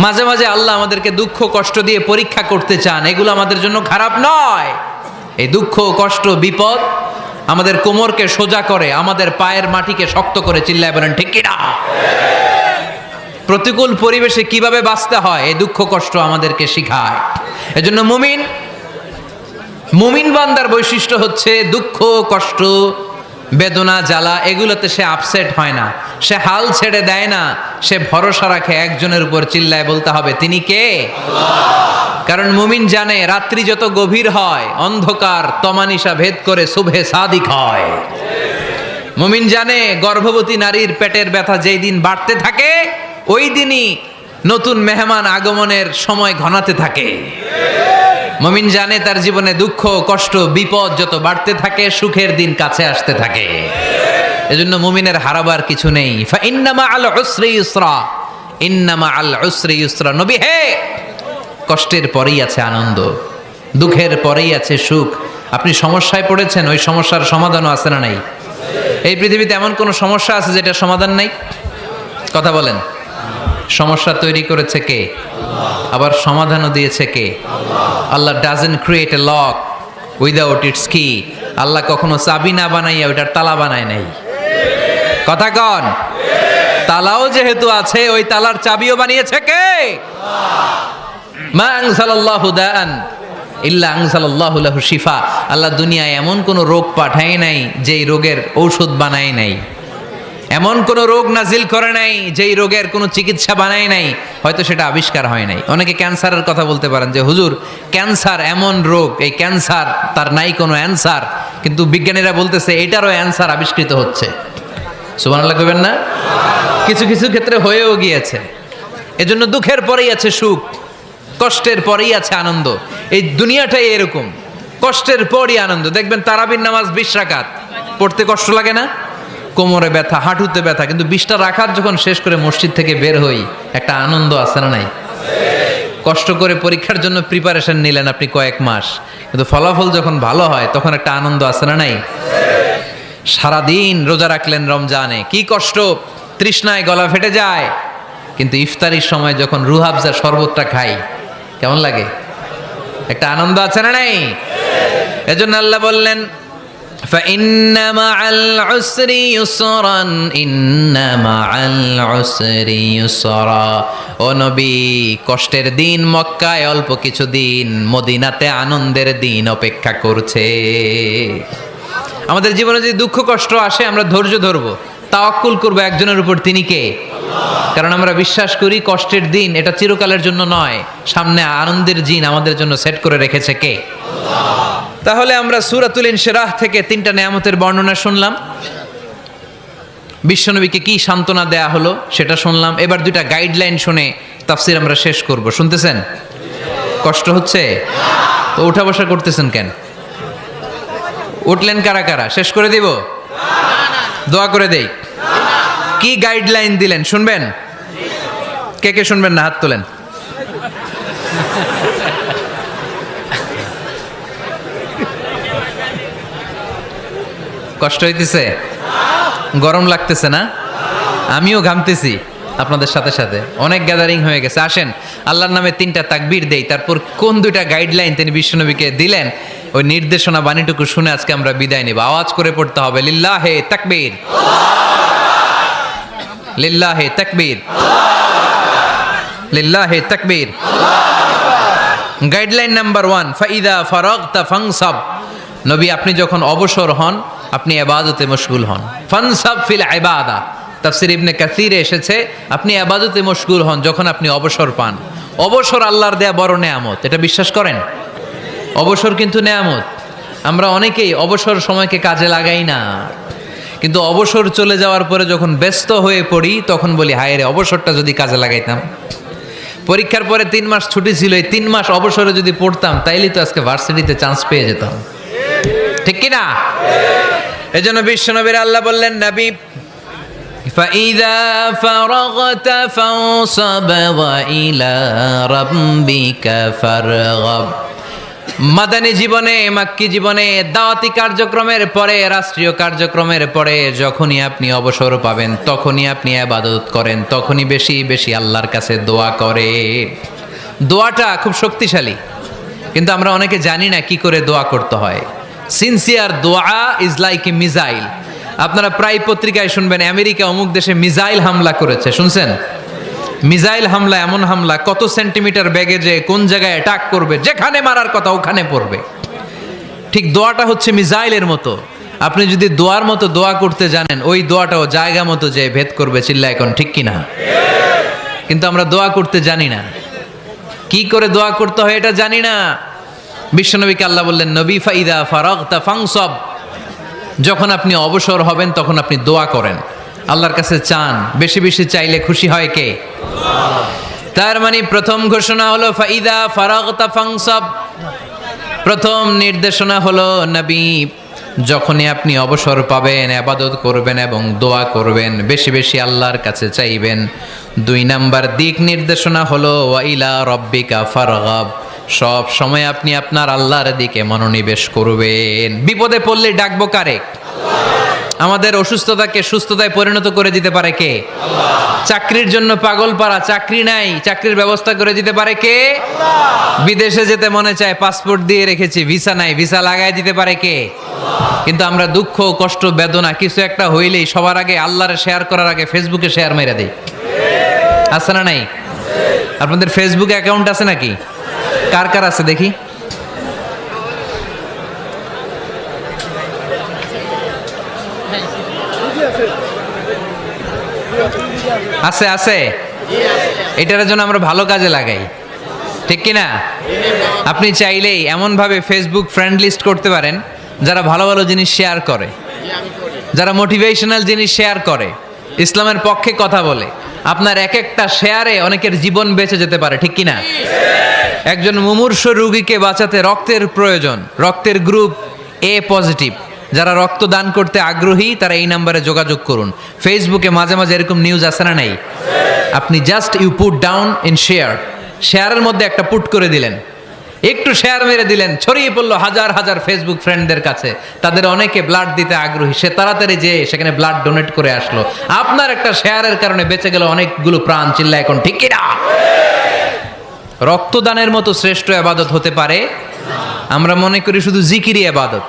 মাঝে মাঝে আল্লাহ আমাদেরকে দুঃখ কষ্ট দিয়ে পরীক্ষা করতে চান, এগুলো আমাদের জন্য খারাপ নয়। এই দুঃখ কষ্ট বিপদ আমাদের কোমরকে সোজা করে, আমাদের পায়ের মাটিকে শক্ত করে, চিল্লায় বলেন ঠিক কিনা? প্রতিকূল পরিবেশে কিভাবে বাঁচতে হয় এই দুঃখ কষ্ট আমাদেরকে শিখায়। এজন্য মুমিন বান্দার বৈশিষ্ট্য হচ্ছে দুঃখ কষ্ট বেদনা জ্বালা এগুলোতে সে আপসেট হয় না, সে হাল ছেড়ে দেয় না, সে ভরসা রাখে একজনের উপর, চিল্লায় বলতে হবে তিনি কে? কারণ মুমিন জানে রাত্রি যত গভীর হয় অন্ধকার তমানিসা ভেদ করে সুবহে সাদিক হয়। মুমিন জানে গর্ভবতী নারীর পেটের ব্যথা যেই দিন বাড়তে থাকে ওই দিনই নতুন মেহমান আগমনের সময় ঘনাতে থাকে। মুমিন জানে তার জীবনে দুঃখ কষ্ট বিপদ যত বাড়তে থাকে সুখের দিন কাছে আসতে থাকে। এজন্য মুমিনের হারাবার কিছু নেই। ফা ইন্নামা আল উসরি ইউসরা, ইন্নামা আল উসরি ইউসরা। নবী হে, কষ্টের পরেই আছে আনন্দ, দুঃখের পরেই আছে সুখ। আপনি সমস্যায় পড়েছেন, ওই সমস্যার সমাধানও আছে না নাই? এই পৃথিবীতে এমন কোন সমস্যা আছে যেটা সমাধান নাই? কথা বলেন। সমস্যা তৈরি করেছে কে? আবার সমাধানও দিয়েছে কে? Allah doesn't create a lock without its key. আল্লাহ কখনো চাবি না বানাইয়া ওইটার তালা বানায় নাই। কথা কন। তালাও যেহেতু আছে ওই তালার চাবিও বানিয়েছে কে? মা আনজালাল্লাহু দাআন ইল্লা আনজালাল্লাহু লাহু শিফা। আল্লাহ দুনিয়ায় এমন কোন রোগ পাঠায় নাই যেই রোগের ঔষধ বানায় নাই, এমন কোন রোগ নাজিল করে নাই যেই রোগের কোনো চিকিৎসা বানায় নাই, হয়তো সেটা আবিষ্কার হয় নাই। অনেকে ক্যান্সারের কথা বলতে পারেন যে হুজুর ক্যান্সার এমন রোগ, এই ক্যান্সার তার নাই কোনো অ্যান্সার, কিন্তু বিজ্ঞানীরা বলতেছে এটারও অ্যান্সার আবিষ্কৃত হচ্ছে। সুবহানাল্লাহ কইবেন না? কিছু কিছু ক্ষেত্রে হয়েও গিয়েছে। এজন্য দুঃখের পরেই আছে সুখ, কষ্টের পরেই আছে আনন্দ। এই দুনিয়াটাই এরকম, কষ্টের পরই আনন্দ। দেখবেন তারাবির নামাজ 20 রাকাত পড়তে কষ্ট লাগে না? কোমরে ব্যথা, হাঁটুতে ব্যথা, কিন্তু 20টা রাকাত যখন শেষ করে মসজিদ থেকে বের হই একটা আনন্দ আছে না নাই? কষ্ট করে পরীক্ষার জন্য প্রিপারেশন নিলেন আপনি কয়েক মাস, কিন্তু ফলাফল যখন ভালো হয় তখন একটা আনন্দ আছে না নাই? সারাদিন রোজা রাখলেন রমজানে, কি কষ্ট, তৃষ্ণায় গলা ফেটে যায়, কিন্তু ইফতারির সময় যখন রুহাবজা শরবতটা খাই কেমন লাগে? একটা আনন্দ আছে না নাই? এজন্য আল্লাহ বললেন فإن مع العسر يسرا إن مع العسر يسرا। ও নবী, কষ্টের দিন মক্কায় অল্প কিছু দিন, মদিনাতে আনন্দের দিন অপেক্ষা করছে। আমাদের জীবনে যদি দুঃখ কষ্ট আসে আমরা ধৈর্য ধরবো, তাওয়াক্কুল করবো একজনের উপর, তিনি কে? কারণ আমরা বিশ্বাস করি কষ্টের দিন এটা চিরকালের জন্য নয়, সামনে আনন্দের দিন আমাদের জন্য সেট করে রেখেছে কে? তাহলে আমরা সূরাতুল ইনশিরাহ থেকে 3টা নেয়ামতের বর্ণনা শুনলাম, বিশ্বনবীকে কি সান্ত্বনা দেয়া হলো সেটা শুনলাম। এবার 2টা গাইডলাইন শুনে তাফসীর আমরা শেষ করব। শুনতেছেন? কষ্ট হচ্ছে তো উঠা বসা করতেছেন কেন? উঠলেন কারা কারা? শেষ করে দিব? দোয়া করে দেই। কি গাইডলাইন দিলেন শুনবেন? কে কে শুনবেন না হাত তোলেন। কষ্ট হইতেছে? গরম লাগতেছে না? আমিও ঘামতেছি আপনাদের সাথে সাথে। অনেক গ্যাদারিং হয়ে গেছে। আসেন আল্লাহর নামে 3টা তাকবীর দেই, তারপর কোন 2টা গাইডলাইন তিনি বিশ্বনবীকে দিলেন ওই নির্দেশনা বাণীটুকু শুনে আজকে আমরা বিদায় নেব। আওয়াজ করে পড়তে হবে লিল্লাহে তাকবীর, লিল্লাহে তাকবীর, লিল্লাহে তাকবীর। গাইডলাইন নাম্বার 1, ফাইদা ফারাগতা ফানসাব। নবী আপনি যখন অবসর হন আপনি ইবাদতে মশগুল হন। ফানসাব ফিল ইবাদা, তাফসীর ইবনে কাসিরে এসেছে আপনি ইবাদতে মশগুল হন যখন আপনি অবসর পান। অবসর আল্লাহর দেয়া বড় নেয়ামত, এটা বিশ্বাস করেন? অবসর কিন্তু নেয়ামত। আমরা অনেকেই অবসর সময়কে কাজে লাগাই না, কিন্তু অবসর চলে যাওয়ার পরে যখন ব্যস্ত হয়ে পড়ি তখন বলি হায় রে অবসরটা যদি কাজে লাগাইতাম। পরীক্ষার পরে 3 মাস ছুটি ছিল, এই 3 মাস অবসরে যদি পড়তাম তাইলে তো আজকে ভার্সিটিতে চান্স পেয়ে যেতাম, ঠিক কি না? এজন্য বিশ্বনবীর আল্লাহ বললেন নবী ফাইদা ফারাগতা ফানসাব ওয়া ইলা রাব্বিকা ফারগাব। মাদানী জীবনে, মাক্কি জীবনে, দাওয়াতি কার্যক্রমের পরে, রাষ্ট্রীয় কার্যক্রমের পরে যখনই আপনি অবসর পাবেন তখনই আপনি ইবাদত করেন, তখনই বেশি বেশি আল্লাহর কাছে দোয়া করে। দোয়াটা খুব শক্তিশালী, কিন্তু আমরা অনেকে জানি না কি করে দোয়া করতে হয়। সিনসিয়ার দোয়া ইজ লাইক এ মিসাইল। আপনারা প্রায় পত্রিকায় শুনবেন আমেরিকা অমুক দেশে মিসাইল হামলা করেছে, শুনছেন? মিসাইল হামলা এমন হামলা, কত সেন্টিমিটার বেগে যে কোন জায়গায় অ্যাটাক করবে, যেখানে মারার কথা ওখানে পড়বে। ঠিক দোয়াটা হচ্ছে মিসাইলের মতো। আপনি যদি দোয়ার মতো দোয়া করতে জানেন, ওই দোয়াটাও জায়গা মতো যে ভেদ করবে। চিল্লা এখন ঠিক কিনা? কিন্তু আমরা দোয়া করতে জানি না, কি করে দোয়া করতে হয় এটা জানি না। বিশ্বনবীকে আল্লাহ বললেন, নবী ফাইদা ফারাগতা ফানসব, যখন আপনি অবসর হবেন তখন আপনি দোয়া করেন, আল্লাহর কাছে চান। বেশি বেশি চাইলে খুশি হয় কে? তার মানে প্রথম ঘোষণা হলো ফাইদা ফারাগতা ফানসব। প্রথম নির্দেশনা হলো নবী, যখনই আপনি অবসর পাবেন ইবাদত করবেন এবং দোয়া করবেন, বেশি বেশি আল্লাহর কাছে চাইবেন। 2 নাম্বার দিক নির্দেশনা হলো ওয়াইলা রব্বিকা ফারগাব, সব সময় আপনি আপনার আল্লাহর দিকে মনোনিবেশ করবেন। বিপদে পড়লে ডাকবো কারে? আমাদের অসুস্থতাকে সুস্থতায় পরিণত করে দিতে পারে কে? চাকরির জন্য পাগল পারা, চাকরি নাই, চাকরির ব্যবস্থা করে দিতে পারে কে? বিদেশে যেতে মনে চায়, পাসপোর্ট দিয়ে রেখেছি, ভিসা নাই, ভিসা লাগাই দিতে পারে কে? কিন্তু আমরা দুঃখ, কষ্ট, বেদনা কিছু একটা হইলেই সবার আগে আল্লাহরে শেয়ার করার আগে ফেসবুকে শেয়ার মেরে দেই। আছে না নাই? আপনাদের ফেসবুকে অ্যাকাউন্ট আছে নাকি? কার কার আছে দেখি? আছে আছে। এটার জন্য আমরা ভালো কাজে লাগাই, ঠিক কিনা? আপনি চাইলেই এমনভাবে ফেসবুক ফ্রেন্ড লিস্ট করতে পারেন যারা ভালো ভালো জিনিস শেয়ার করে, যারা মোটিভেশনাল জিনিস শেয়ার করে, ইসলামের পক্ষে কথা বলে। আপনার এক একটা শেয়ারে অনেকের জীবন বেঁচে যেতে পারে, ঠিক কিনা? একজন মুমূর্ষ রোগীকে বাঁচাতে রক্তের প্রয়োজন, রক্তের গ্রুপ এ পজিটিভ। যারা রক্ত দান করতে আগ্রহী তারা এই নাম্বারে যোগাযোগ করুন। ফেসবুকে মাঝে মাঝে এরকম নিউজ আসে না নাই? আপনি just you put down in share, শেয়ারের মধ্যে একটা পুট করে দিলেন, একটু শেয়ার মেরে দিলেন, ছড়িয়ে পড়লো হাজার হাজার ফেসবুক ফ্রেন্ডদের কাছে। তাদের অনেকে ব্লাড দিতে আগ্রহী, সে তাড়াতাড়ি যেয়ে সেখানে ব্লাড ডোনেট করে আসলো। আপনার একটা শেয়ারের কারণে বেঁচে গেল অনেকগুলো প্রাণ। চিল্লা এখন ঠিক কিনা? রক্তদানের মতো শ্রেষ্ঠ ইবাদত হতে পারে? আমরা মনে করি শুধু জিকিরি ইবাদত,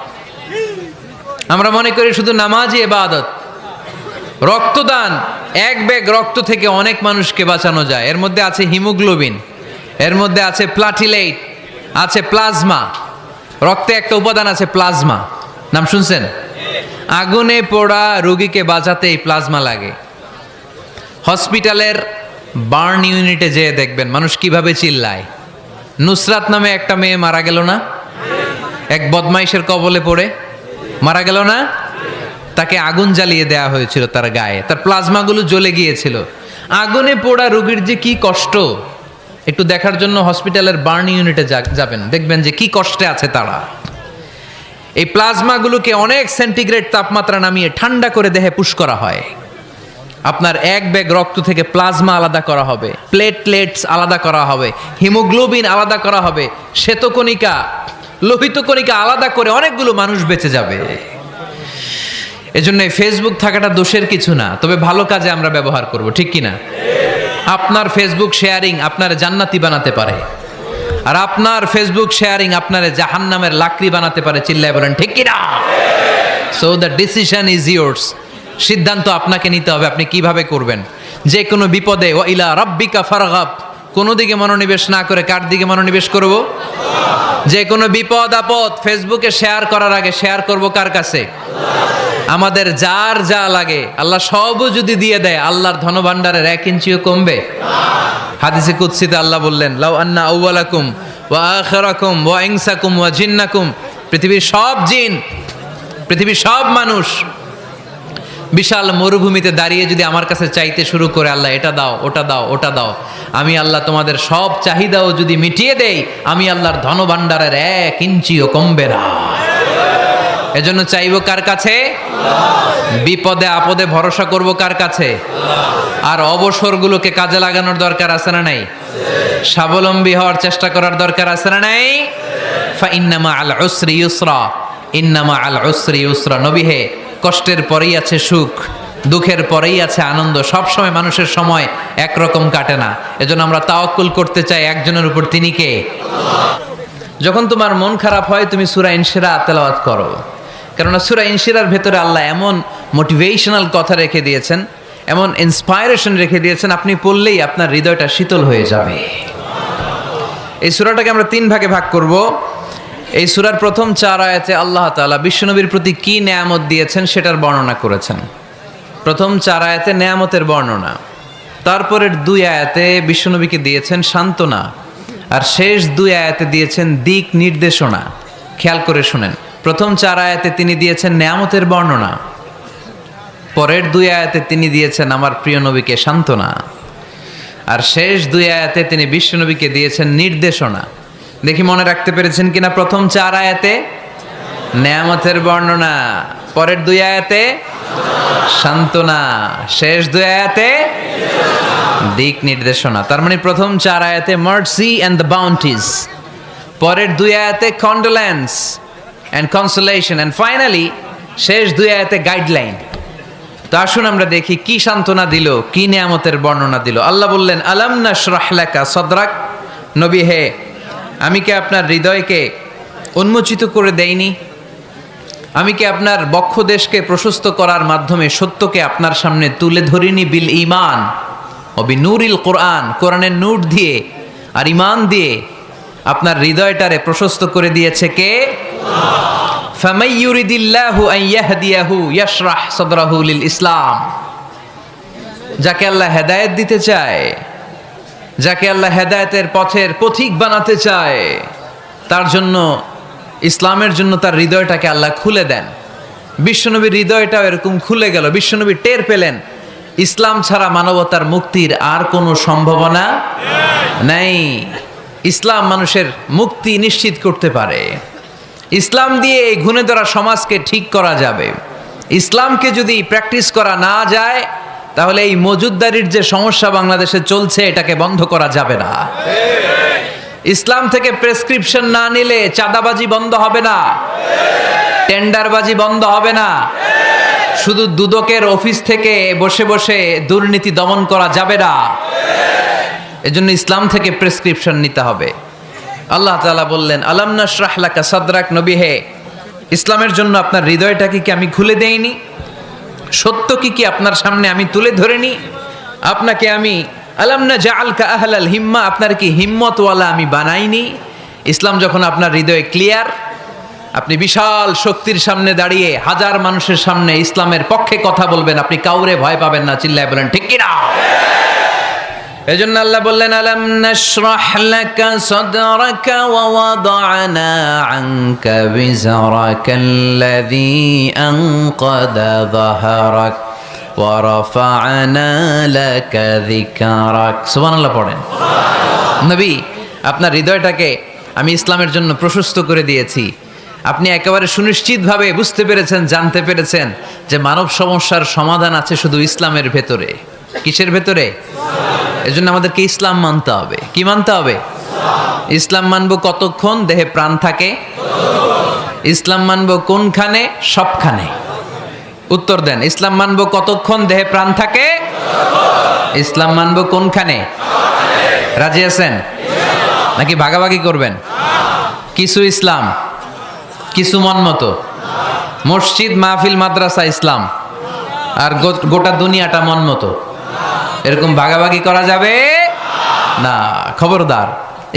আমরা মনে করি শুধু নামাজি ইবাদত। রক্তদান, এক ব্যাগ রক্ত থেকে অনেক মানুষকে বাঁচানো যায়। এর মধ্যে আছে হিমোগ্লোবিন, এর মধ্যে আছে প্লাটিলেট, আছে প্লাজমা। রক্তে একটা উপাদান আছে প্লাজমা, নাম শুনছেন? আগুনে পোড়া রোগীকে বাঁচাতে এই প্লাজমা লাগে। হসপিটালের বার্ন ইউনিটে যেয়ে দেখবেন মানুষ কিভাবে চিল্লায়। নুসরাত নামে একটা মেয়ে মারা গেল না? এক বদমাইশের কবলে পড়ে মারা গেল না? তাকে আগুন জ্বালিয়ে দেওয়া হয়েছিল তার গায়ে, তার প্লাজমাগুলো জ্বলে গিয়েছিল। আগুনে পোড়া রোগীর যে কি কষ্ট, একটু দেখার জন্য হসপিটালের বার্ন ইউনিটে যাবেন, দেখবেন যে কি কষ্টে আছে তারা। এই প্লাজমাগুলোকে অনেক সেন্টিগ্রেড তাপমাত্রা নামিয়ে ঠান্ডা করে দেহে পুশ করা হয়। আপনার এক ব্যাগ রক্ত থেকে প্লাজমা আলাদা করা হবে, প্লেটলেটস আলাদা করা হবে, হিমোগ্লোবিন আলাদা করা হবে, শ্বেতকণিকা, লোহিত কণিকা আলাদা করে অনেকগুলো মানুষ বেঁচে যাবে। এজন্য ফেসবুক থাকাটা দোষের কিছু না, তবে ভালো কাজে আমরা ব্যবহার করব, ঠিক কিনা? আপনার ফেসবুক শেয়ারিং আপনার জান্নাতি বানাতে পারে, আর আপনার ফেসবুক শেয়ারিং আপনার জাহান্নামের লাকড়ি বানাতে পারে। চিল্লায় বলেন ঠিক কিনা? So the decision is yours. সিদ্ধান্ত আপনাকে নিতে হবে, আপনি কিভাবে করবেন। যে কোনো বিপদে ওয়াইলা রাব্বিকা ফারগাব, কোনো দিকে মনোনিবেশ না করে কার দিকে মনোনিবেশ করব? যে কোনো বিপদ আপদ ফেসবুকে শেয়ার করার আগে শেয়ার করব কার কাছে? আমাদের যার যা লাগে আল্লাহ সবও যদি দিয়ে দেয়, আল্লাহর ধনভাণ্ডারের 1 ইঞ্চিও কমবে? হাদিসে কুদসিতে আল্লাহ বললেন, লাউ আন্না আউওয়ালাকুম ওয়া আখিরাকুম ওয়া ইনসাকুম ওয়া জিন্নাকুম, পৃথিবীর সব জিন, পৃথিবীর সব মানুষ বিশাল মরুভূমিতে দাঁড়িয়ে যদি আমার কাছে চাইতে শুরু করে, আল্লাহ এটা দাও, ওটা দাও, ওটা দাও, আমি আল্লাহ তোমাদের সব চাহিদাও যদি মিটিয়ে দেই, আমি আল্লাহর ধনভাণ্ডারের 1 ইঞ্চিও কমবে না। এজন্য চাইবো কার কাছে? বিপদে আপদে ভরসা করব কার কাছে? আর অবসরগুলোকে কাজে লাগানোর দরকার আছে না নাই? স্বাবলম্বী হওয়ার চেষ্টা করার দরকার আছে না নাই? ফাইন্নামা আল উসরি ইউসরা, ইন্নামা আল উসরি ইউসরা। নবী হে, কষ্টের পরেই আছে সুখ, দুঃখের পরেই আছে আনন্দ। সব সময় মানুষের সময় একরকম কাটে না। এজন্য আমরা তাওয়াক্কুল করতে চাই একজনের উপর, তিনি কে? যখন তোমার মন খারাপ হয় তুমি সূরা ইনশিরাহ তেলাওয়াত করো, কেননা সূরা ইনশিরাহর ভেতরে আল্লাহ এমন মোটিভেশনাল কথা রেখে দিয়েছেন, এমন ইন্সপায়ারেশন রেখে দিয়েছেন, আপনি পড়লেই আপনার হৃদয়টা শীতল হয়ে যাবে। এই সূরাটাকে আমরা 3 ভাগে ভাগ করব। এই সূরার প্রথম 4 আয়াতে আল্লাহ তাআলা বিশ্বনবীর প্রতি কি নেয়ামত দিয়েছেন সেটার বর্ণনা করেছেন। প্রথম 4 আয়াতে নেয়ামতের বর্ণনা, তারপরের 2 আয়াতে বিশ্বনবীকে দিয়েছেন সান্ত্বনা, আর শেষ 2 আয়াতে দিয়েছেন দিক নির্দেশনা। খেয়াল করে শুনেন, প্রথম 4 আয়াতে তিনি দিয়েছেন নেয়ামতের বর্ণনা, পরের 2 আয়াতে তিনি দিয়েছেন আমার প্রিয় নবীকে সান্ত্বনা, আর শেষ 2 আয়াতে তিনি বিশ্বনবীকে দিয়েছেন নির্দেশনা। দেখি মনে রাখতে পেরেছেন কিনা? প্রথম 4 আয়াতে নেয়ামতের বর্ণনা, পরের 2 আয়াতে সান্ত্বনা, শেষ 2 আয়াতে দিক নির্দেশনা। তার মানে প্রথম 4 আয়াতে মার্সি এন্ড দ্য বাউন্টিজ, পরের 2 আয়াতে condolence and consolation, and finally শেষ 2 আয়াতে গাইডলাইন। তো আসুন আমরা দেখি কি সান্ত্বনা দিল, কি নিয়ামতের বর্ণনা দিল। আল্লাহ বললেন, আলাম নাশরাহ লাকা সাদরাক। নবী হে, আমি কি আপনার হৃদয়কে উন্মোচিত করে দেইনি? আমি কি আপনার বক্ষদেশকে প্রশস্ত করার মাধ্যমে সত্যকে আপনার সামনে তুলে ধরিনি? বিল ঈমান ও বিনূরিল কোরআন, কোরআনের নূর দিয়ে আর ঈমান দিয়ে আপনার হৃদয়টারে প্রশস্ত করে দিয়েছে কে? ফামাই ইউরিদিল্লাহু আন ইয়াহদিয়াহু ইয়াশরাহ সাদরাহু লিল ইসলাম। যাকে আল্লাহ হেদায়েত দিতে চায়, যাকে আল্লাহ হেদায়েতের পথের পথিক বানাতে চায়, তার জন্য, ইসলামের জন্য তার হৃদয়টাকে আল্লাহ খুলে দেন। বিশ্বনবীর হৃদয়টাও এরকম খুলে গেল। বিশ্বনবী টের পেলেন ইসলাম ছাড়া মানবতার মুক্তির আর কোনো সম্ভাবনা নেই। ইসলাম মানুষের মুক্তি নিশ্চিত করতে পারে। ইসলাম দিয়ে এই ঘুণে ধরা সমাজকে ঠিক করা যাবে। ইসলামকে যদি প্র্যাকটিস করা না যায়, তাহলে এই মজুদদারির যে সমস্যা বাংলাদেশে চলছে, এটাকে বন্ধ করা যাবে না। ইসলাম থেকে প্রেসক্রিপশন না নিলে চাঁদাবাজি বন্ধ হবে না, টেন্ডারবাজি বন্ধ হবে না, শুধু দুদকের অফিস থেকে বসে বসে দুর্নীতি দমন করা যাবে না। এজন্য ইসলাম থেকে প্রেসক্রিপশন নিতে হবে। আল্লাহ তাআলা বললেন, আলাম নাশরাহ লাকা সাদরাক। নবী হে, ইসলামের জন্য আপনার হৃদয়টাকে কি আমি খুলে দেইনি? সত্য কি আপনার সামনে আমি তুলে ধরিনি? আপনাকে আমি আলাম নাজআলকা আহলাল হিম্মা, আপনার কি হিম্মতওয়ালা আমি বানাইনি? ইসলাম যখন আপনার হৃদয়ে ক্লিয়ার, আপনি বিশাল শক্তির সামনে দাঁড়িয়ে হাজার মানুষের সামনে ইসলামের পক্ষে কথা বলবেন, আপনি কাউরে ভয় পাবেন না। চিল্লায় বলেন ঠিক কিনা? এজন্য আল্লাহ বললেন, আলাম নাশরাহ লাকা সাদরাকা ওয়া ওয়াদা'না আনকা বিজরাকাল্লাযী আনকাদা যাহরাক ওয়া রাফা'না লাকা যিকরাক। সুবহানাল্লাহ পড়েন। নবী, আপনার হৃদয়টাকে আমি ইসলামের জন্য প্রশস্ত করে দিয়েছি। আপনি একেবারে সুনিশ্চিতভাবে বুঝতে পেরেছেন, জানতে পেরেছেন যে মানব সমস্যার সমাধান আছে শুধু ইসলামের ভেতরে। কিসের ভেতরে? এজন্য আমাদেরকে ইসলাম মানতে হবে। কি মানতে হবে? ইসলাম মানবো কতক্ষণ দেহে প্রাণ থাকে? ইসলাম মানবো কোনখানে? সবখানে। উত্তর দেন, ইসলাম মানবো কতক্ষণ দেহে প্রাণ থাকে? ইসলাম মানবো কোনখানে? রাজি আছেন নাকি ভাগাভাগি করবেন? কিছু ইসলাম, কিছু মন মতো। মসজিদ, মাহফিল, মাদ্রাসা ইসলাম, আর গোটা দুনিয়াটা মন মতো। এরকম ভাগাভাগি করা যাবে না, খবরদার।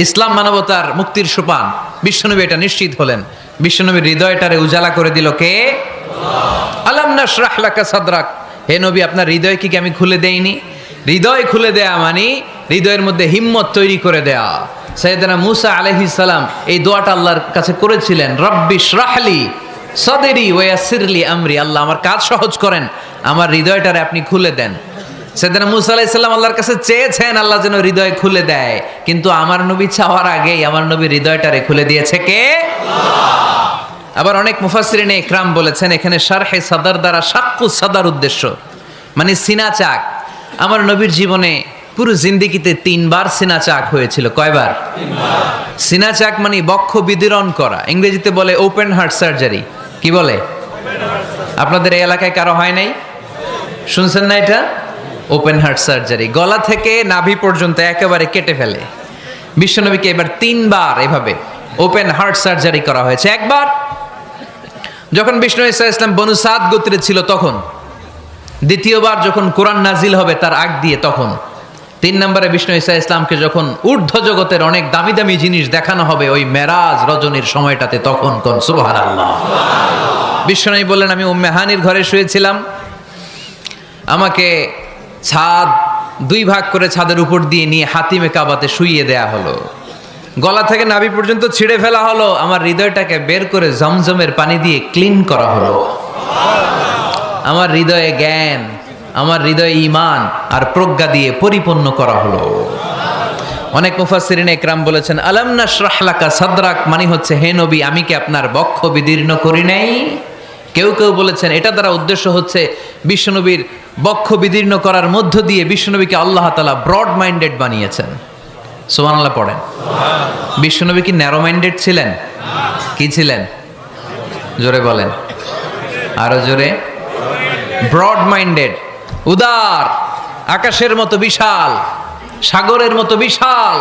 ইসলাম মানবতার মুক্তির সোপান। বিশ্বনবী এটা নিশ্চিত হলেন। বিশ্বনবীর হৃদয়টারে উজালা করে দিল কে? আলাম নাশরাহ লাকা সাদরাক। হে নবী, আপনার হৃদয় কি আমি খুলে দেইনি? হৃদয় খুলে দেয়া মানে হৃদয়ের মধ্যে হিম্মত তৈরি করে দেয়া। সাইয়েদনা মুসা আলাইহিস সালাম এই দোয়াটা আল্লাহর কাছে করেছিলেন, রব্বি শরাহলি সাদরি ওয়া ইয়াসসিরলি আমরি। আল্লাহ, আমার কাজ সহজ করেন, আমার হৃদয়টারে আপনি খুলে দেন। সাইয়েদনা মুসা আলাইহিস সালাম আল্লাহর কাছে চেয়েছেন আল্লাহ যেন হৃদয় খুলে দেয়, কিন্তু আমার নবী চাওয়ার আগেই আমার নবীর হৃদয়টারে খুলে দিয়েছে কে? আল্লাহ। আবার অনেক মুফাসসিরিনে ইকরাম বলেছেন, এখানে শারহে সাদর দ্বারা শাক্কু সাদর উদ্দেশ্য, মানে সিনা চাক। আমার নবীর জীবনে পুরো জিন্দেগিতে 3 বার সিনা চাক হয়েছিল। কয়বার? সিনা চাক মানে বক্ষ বিদীর্ণ করা, ইংরেজিতে বলে ওপেন হার্ট সার্জারি। কি বলে? আপনাদের এই এলাকায় কারো হয় নাই? শুনছেন না এটা? ওপেন হার্ট সার্জারি, গলা থেকে নাভি পর্যন্ত একেবারে কেটে ফেলে। বিশ্বনবীকে এবার 3 বার এভাবে ওপেন হার্ট সার্জারি করা হয়েছে। একবার যখন বিষ্ণু ঈসা ইসলাম বনু সাদ গোত্রে ছিল তখন, দ্বিতীয়বার যখন কোরআন নাজিল হবে তার আগ দিয়ে তখন, 3 নম্বরে বিষ্ণু ঈসা ইসলামকে যখন ঊর্ধ্ব জগতের অনেক দামি দামি জিনিস দেখানো হবে ওই মেরাজ রজনীর সময়টাতে, তখন কোন সুবহানাল্লাহ। বিশ্বনবী বললেন, আমি উম্মে হানির ঘরে শুয়েছিলাম, আমাকে ছাদ 2 ভাগ করে ছাদের উপর দিয়ে নিয়ে হাতিমে কাবাতে শুইয়ে দেয়া হলো, গলা থেকে নাভি পর্যন্ত ছিঁড়ে ফেলা হলো, আমার হৃদয়টাকে বের করে জমজমের পানি দিয়ে ক্লিন করা হলো, আমার হৃদয়ে জ্ঞান, আমার হৃদয়ে ঈমান আর প্রজ্ঞা দিয়ে পরিপূর্ণ করা হলো। অনেক মুফাসসিরিন একরাম বলেছেন, আলাম নাশরাহ লাকা সাদরাক মানে হচ্ছে, হে নবী আমি কি আপনার বক্ষ বিদীর্ণ করি নাই? কেউ কেউ বলেছেন এটা দ্বারা উদ্দেশ্য হচ্ছে বিশ্বনবীর বক্ষ বিদীর্ণ করার মধ্য দিয়ে বিশ্বনবীকে আল্লাহ তাআলা ব্রড মাইন্ডেড বানিয়েছেন। সুবহানাল্লাহ পড়েন। বিশ্বনবী কি ন্যারো মাইন্ডেড ছিলেন? কি ছিলেন? জোরে বলেন, আরো জোরে। ব্রড মাইন্ডেড, উদার, আকাশের মতো বিশাল, সাগরের মতো বিশাল,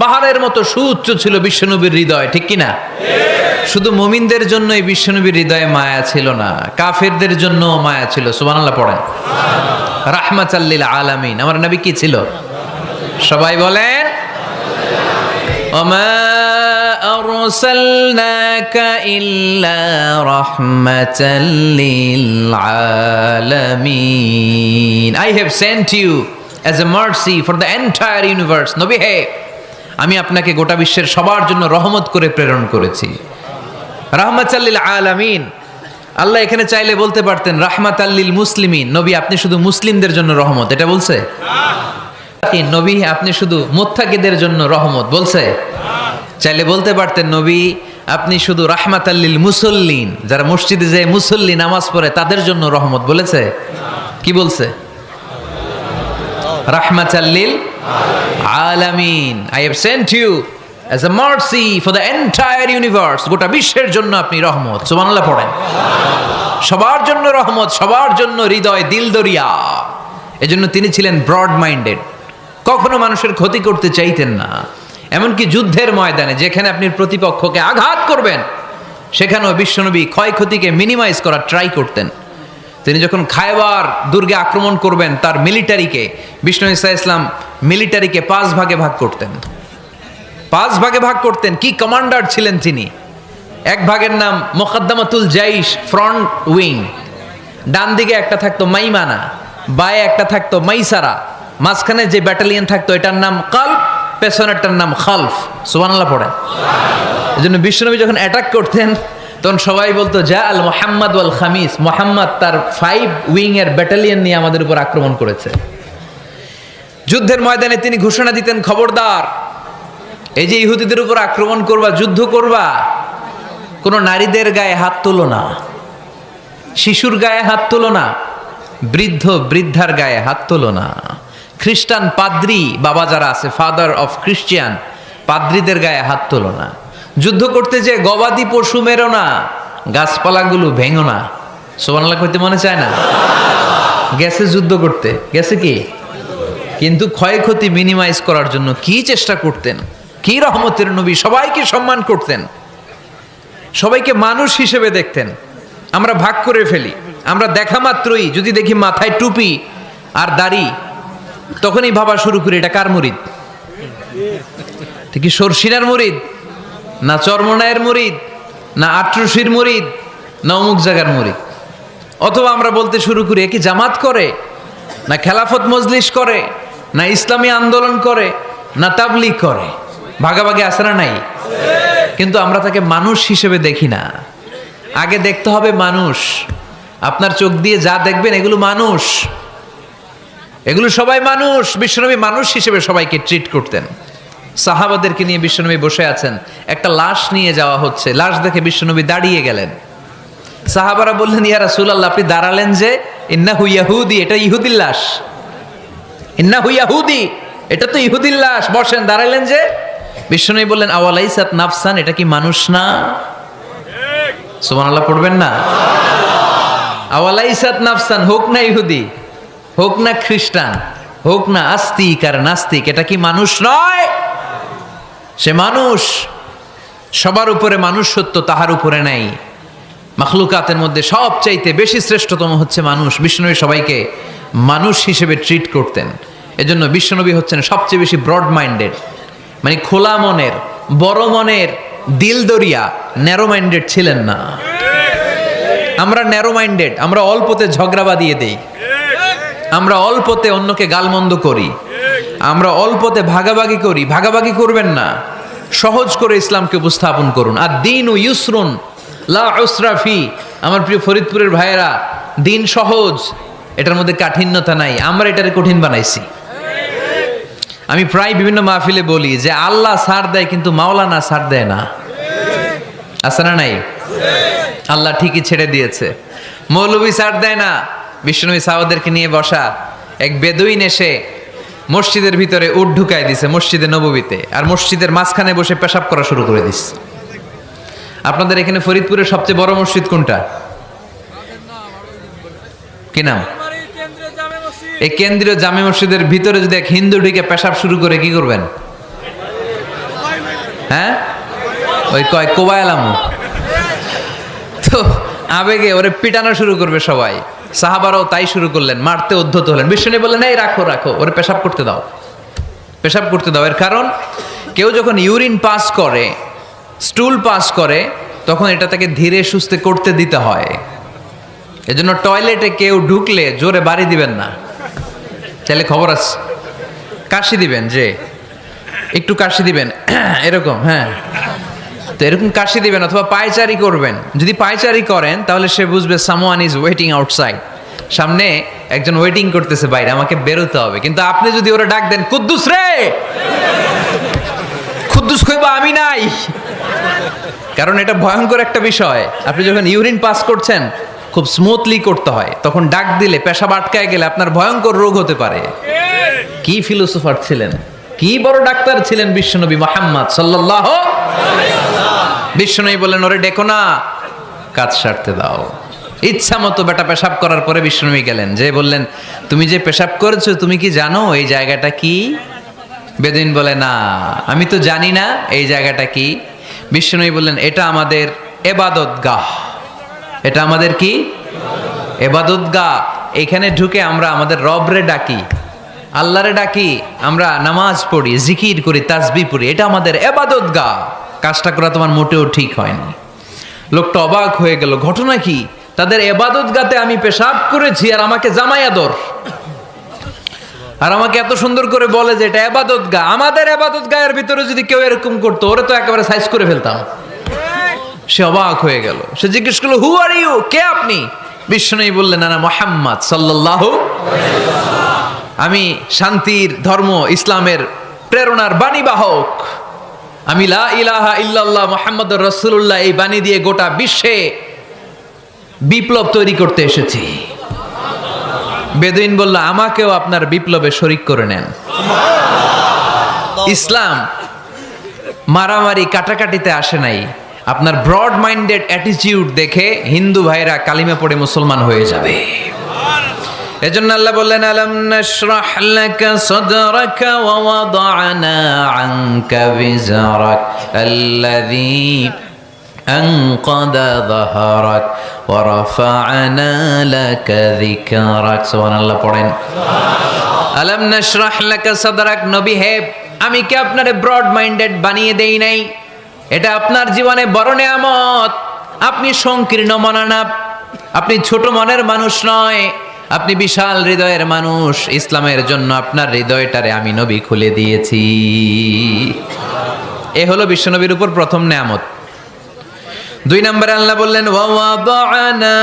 পাহাড়ের মতো সুউচ্চ ছিল বিশ্বনবীর হৃদয়, ঠিক কি না? শুধু মুমিনদের জন্যই বিশ্বনবীর হৃদয়ে মায়া ছিল না, কাফেরদের জন্য মায়া ছিল। সুবহানাল্লাহ পড়েন। রাহমাতাল লিল আলামিন, আমার নবী কি ছিল? সবাই বলেন, ওমা আরসালনাকা ইল্লা রাহমাতাল লিল আলামিন। I have sent you as a mercy for the entire universe. নবী হে, আমি আপনাকে গোটা বিশ্বের সবার জন্য রহমত করে প্রেরণ করেছি। রাহমাতাল লিল আলামিন, আল্লাহ এখানে চাইলে বলতে পারতেন রাহমাতাল লিল মুসলিমিন, নবী আপনি শুধু মুসলিমদের জন্য রহমত, এটা বলছে? নবী আপনি শুধু মুত্তাকিদের জন্য রহমত, বলছে? চাইলে বলতে পারতেন নবী আপনি শুধু রাহমাতাল লিল মুসল্লিন, যারা মসজিদে যায় মুসল্লি নামাজ পড়ে তাদের জন্য রহমত, বলেছে? কি বলছে? রাহমাতাল লিল আলামিন, I have sent you as a mercy for the entire universe, গোটা বিশ্বের জন্য আপনি রহমত। সুবহানাল্লাহ পড়েন। সবার জন্য রহমত, সবার জন্য হৃদয় দিল দরিয়া। এজন্য তিনি ছিলেন ব্রড মাইন্ডেড, কখনো মানুষের ক্ষতি করতে চাইতেন না। এমনকি যুদ্ধের ময়দানে যেখানে আপনি প্রতিপক্ষকে আঘাত করবেন সেখানেও বিশ্বনবী ক্ষয়ক্ষতিকে মিনিমাইজ করার ট্রাই করতেন। তিনি যখন খায়বার দুর্গে আক্রমণ করবেন তার মিলিটারিকে, বিষ্ণু ঈসা ইসলাম মিলিটারিকে 5 ভাগে ভাগ করতেন। 5 ভাগে ভাগ করতেন। কি কমান্ডার ছিলেন তিনি! এক ভাগের নাম মুকদ্দমাতুল জাইশ, ফ্রন্ট উইং। ডান দিকে একটা থাকতো মাইমানা, বায়ে একটা থাকতো মাইসারা, মাঝখানে যে ব্যাটালিয়ন থাকতো এটার নাম কালব, পেছনেরটার নাম খালফ। সুবহানাল্লাহ পড়ে। এজন্য বিশ্বনবী যখন অ্যাটাক করতেন তখন সবাই বলতো যা আল মুহাম্মদ ওয়াল খামিস, মুহাম্মদ তার 5 উইং এর ব্যাটালিয়ন নিয়ে আমাদের উপর আক্রমণ করেছে। যুদ্ধের ময়দানে তিনি ঘোষণা দিতেন, খবরদার, এই যে ইহুদিদের উপর আক্রমণ করবা, যুদ্ধ করবা, কোনো নারীদের গায়ে হাত তোলো না, শিশুর গায়ে হাত তোলো না, বৃদ্ধ বৃদ্ধার গায়ে হাত তোলো না, খ্রিস্টান পাদ্রী বাবা যারা আছে, ফাদার অফ খ্রিস্টিয়ান, পাদ্রীদের গায়ে হাত তোলো না, যুদ্ধ করতে যে গবাদি পশু মেরো না, গাছপালাগুলো ভেঙো না। সুবহানাল্লাহ কইতে মনে চায় না? গেছে যুদ্ধ করতে, গেছে কি, কিন্তু ক্ষয়ক্ষতি মিনিমাইজ করার জন্য কি চেষ্টা করতেন! কি রহমতের নবী! সবাইকে সম্মান করতেন, সবাইকে মানুষ হিসেবে দেখতেন। আমরা ভাগ করে ফেলি, আমরা দেখা মাত্রই যদি দেখি মাথায় টুপি আর দাড়ি, তখনই ভাবা শুরু করি এটা কার মুরিদ? ঠিক সরসিনার মুরিদ, না চরমনায়ের মুরিদ, না আটরশির মুরিদ, না অমুক জায়গার মুরিদ। অথবা আমরা বলতে শুরু করি কি জামাত করে, না খেলাফত মজলিস করে, না ইসলামী আন্দোলন করে, না তাবলীগ করে। ভাগাভাগি আছে না নাই? কিন্তু আমরা তাকে মানুষ হিসেবে দেখি না। আগে দেখতে হবে মানুষ। আপনার চোখ দিয়ে যা দেখবেন এগুলো মানুষ, এগুলো সবাই মানুষ। বিশ্বনবী মানুষ হিসেবে সবাইকে ট্রিট করতেন। সাহাবাদেরকে নিয়ে বিশ্বনবী বসে আছেন, একটা লাশ নিয়ে যাওয়া হচ্ছে, লাশ দেখে বিশ্বনবী দাঁড়িয়ে গেলেন। সাহাবারা বললেন, ইয়া রাসূলুল্লাহ আপনি দাঁড়ালেন যে? ইন্নাহু ইয়াহুদি, এটা ইহুদির লাশ। ইন্নাহু ইয়াহুদি, এটা তো ইহুদির লাশ, বসেন। দাঁড়াইলেন যে? বিষ্ণু বললেন আওয়ালাইসাত নাফসান, এটা কি মানুষ না? সুবহানাল্লাহ পড়বেন না? আওয়ালাইসাত নাফসান, হোক না ইহুদি, হোক না খ্রিস্টান, হোক না আস্তিক আর নাস্তিক, এটা কি মানুষ নয়? সে মানুষ। সবার উপরে মানুষ সত্য, তাহার উপরে নাই। মাখলুকাতের মধ্যে সবচাইতে বেশি শ্রেষ্ঠতম হচ্ছে মানুষ। বিশ্বনবী সবাইকে মানুষ হিসেবে ট্রিট করতেন। এজন্য বিশ্বনবী হচ্ছেন সবচেয়ে বেশি ব্রড মাইন্ডেড, মানে খোলা মনের, বড় মনের, দিল দরিয়া, ন্যারো মাইন্ডেড ছিলেন না। আমরা ন্যারো মাইন্ডেড, আমরা অল্পতে ঝগড়া বাঁধিয়ে দেই, আমরা অল্পতে অন্যকে গালমন্দ করি, আমরা অল্পতে ভাগাভাগি করি। ভাগাভাগি করবেন না, সহজ করে ইসলামকে উপস্থাপন করুন। আর দিন ও ইউসরুন লা উসরা ফি। আমার প্রিয় ফরিদপুরের ভাইয়েরা, দিন সহজ, এটার মধ্যে কাঠিন্যতা নাই। আমরা এটারে কঠিন বানাইছি। আমি প্রায় বিভিন্ন মাহফিলে বলি যে আল্লাহ ছাড় দেয় কিন্তু মাওলানা ছাড় দেয় না। আছে না নাই? আল্লাহ ঠিকই ছেড়ে দিয়েছে। মৌলভী ছাড় দেয় না। বিশ্বনবী সাহাবাদেরকে নিয়ে বসা এক বেদুইন এসে মসজিদের ভিতরে উট ঢুকায় দিছে, মসজিদে নববীতে, আর মসজিদের মাঝখানে বসে পেশাব করা শুরু করে দিস। আপনাদের এখানে ফরিদপুরের সবচেয়ে বড় মসজিদ কোনটা? কি নাম? এই কেন্দ্রীয় জামে মসজিদের ভিতরে যদি এক হিন্দু ঢুকে পেশাব শুরু করে কি করবেন? হ্যাঁ, ওই কয় কোবায়ালামু। তো আবেগে ওরে পিটানো শুরু করবে সবাই। সাহাবারাও তাই শুরু করলেন, মারতে উদ্ধত হলেন। বিষ্ণু বললেন এই রাখো রাখো, ওরে পেশাব করতে দাও, পেশাব করতে দাও। এর কারণ কেউ যখন ইউরিন পাস করে, স্টুল পাস করে, তখন এটা তাকে ধীরে সুস্থে করতে দিতে হয়। এজন্য টয়লেটে কেউ ঢুকলে জোরে বাড়ি দিবেন না। তাহলে খবর আছে, কাশি দিবেন, যে একটু কাশি দিবেন এরকম, হ্যাঁ, তো এরকম কাশি দিবেন। অথবা পায়চারি করবেন। যদি পায়চারি করেন তাহলে সে বুঝবে সামওয়ান ইজ ওয়েটিং আউটসাইড, সামনে একজন ওয়েটিং করতেছে বাইরে, আমাকে বেরোতে হবে। কিন্তু আপনি যদি ওরা ডাক দেন কুদ্দুস রে, কুদ্দুস কইবা আমি নাই, কারণ এটা ভয়ঙ্কর একটা বিষয়। আপনি যখন ইউরিন পাস করছেন খুব স্মুথলি করতে হয়, তখন ডাক দিলে পেশাব আটকায় গেলে আপনার ভয়ঙ্কর রোগ হতে পারে। কি ফিলোসোফার ছিলেন, কি বড় ডাক্তার ছিলেন বিশ্বনবী মুহাম্মদ সাল্লাল্লাহু আলাইহি ওয়াসাল্লাম। বিশ্বনবী বললেন ওরে ডেকো না, কাজ সারতে দাও। ইচ্ছা মতো বেটা পেশাব করার পরে বিশ্বনবী গেলেন, যে বললেন তুমি যে পেশাব করেছো তুমি কি জানো এই জায়গাটা কি? বেদুইন বলে না, আমি তো জানি না এই জায়গাটা কি। বিশ্বনবী বললেন এটা আমাদের ইবাদতগাহ। এটা আমাদের কি? ইবাদতগাহ। এখানে ঢুকে আমরা আমাদের রবরে ডাকি, আল্লাহরে ডাকি, আমরা নামাজ পড়ি, জিকির করি, তাসবিহ পড়ি, এটা আমাদের ইবাদতগাহ। কাজটা করা তোমার মোটেও ঠিক হয়নি। লোকটা অবাক হয়ে গেল, ঘটনা কি? তাদের ইবাদতগাহতে আমি পেশাব করেছি আর আমাকে জামাই আদর, আর আমাকে এত সুন্দর করে বলে যে এটা ইবাদতগাহ। আমাদের ইবাদতগাহের ভিতরে যদি কেউ এরকম করতো, ওরে তো একেবারে সাইজ করে ফেলতাম। সে অবাক হয়ে গেল। সে জিজ্ঞেস করলো হু আর ইউ, কে আপনি? বিশ্বনবী বললেন আনা মুহাম্মদ সাল্লাল্লাহু আলাইহি ওয়াসাল্লাম, আমি শান্তির ধর্ম ইসলামের প্রেরণার বাণীবাহক। আমি লা ইলাহা ইল্লাল্লাহ মুহাম্মাদুর রাসূলুল্লাহ এই বাণী দিয়ে গোটা বিশ্বে বিপ্লব তৈরি করতে এসেছি। বেদুইন বলল আমাকেও আপনার বিপ্লবে শরীক করে নেন। ইসলাম মারামারি কাটাকাটিতে আসে নাই। আপনার ব্রড মাইন্ডেড অ্যাটিটিউড দেখে হিন্দু ভাইরা কালিমা পড়ে মুসলমান হয়ে যাবে। এজন্য আল্লাহ বললেন আলাম নাশরাহ লাকা সাদরাকা ওয়া ওয়াদা'না আনকা বিজরাক আল্লাযী আনকাদা যাহরাক ওয়া রাফা'না লাকা যিকরাক। সুবহানাল্লাহ পড়েন। আলাম নাশরাহ লাকা সাদরাক, নবী হে আমি কি আপনারে ব্রড মাইন্ডেড বানিয়ে দেই নাই? এটা আপনার জীবনে বড় নেয়ামত। আপনি সংকীর্ণ মনা না, আপনি ছোট মনের মানুষ নয়, আপনি বিশাল হৃদয়ের মানুষ। ইসলামের জন্য আপনার হৃদয়টারে আমি নবী খুলে দিয়েছি। এ হলো বিশ্বনবীর উপর প্রথম নেয়ামত। 2 নম্বরে আল্লাহ বললেন ওয়া ওয়াদা'না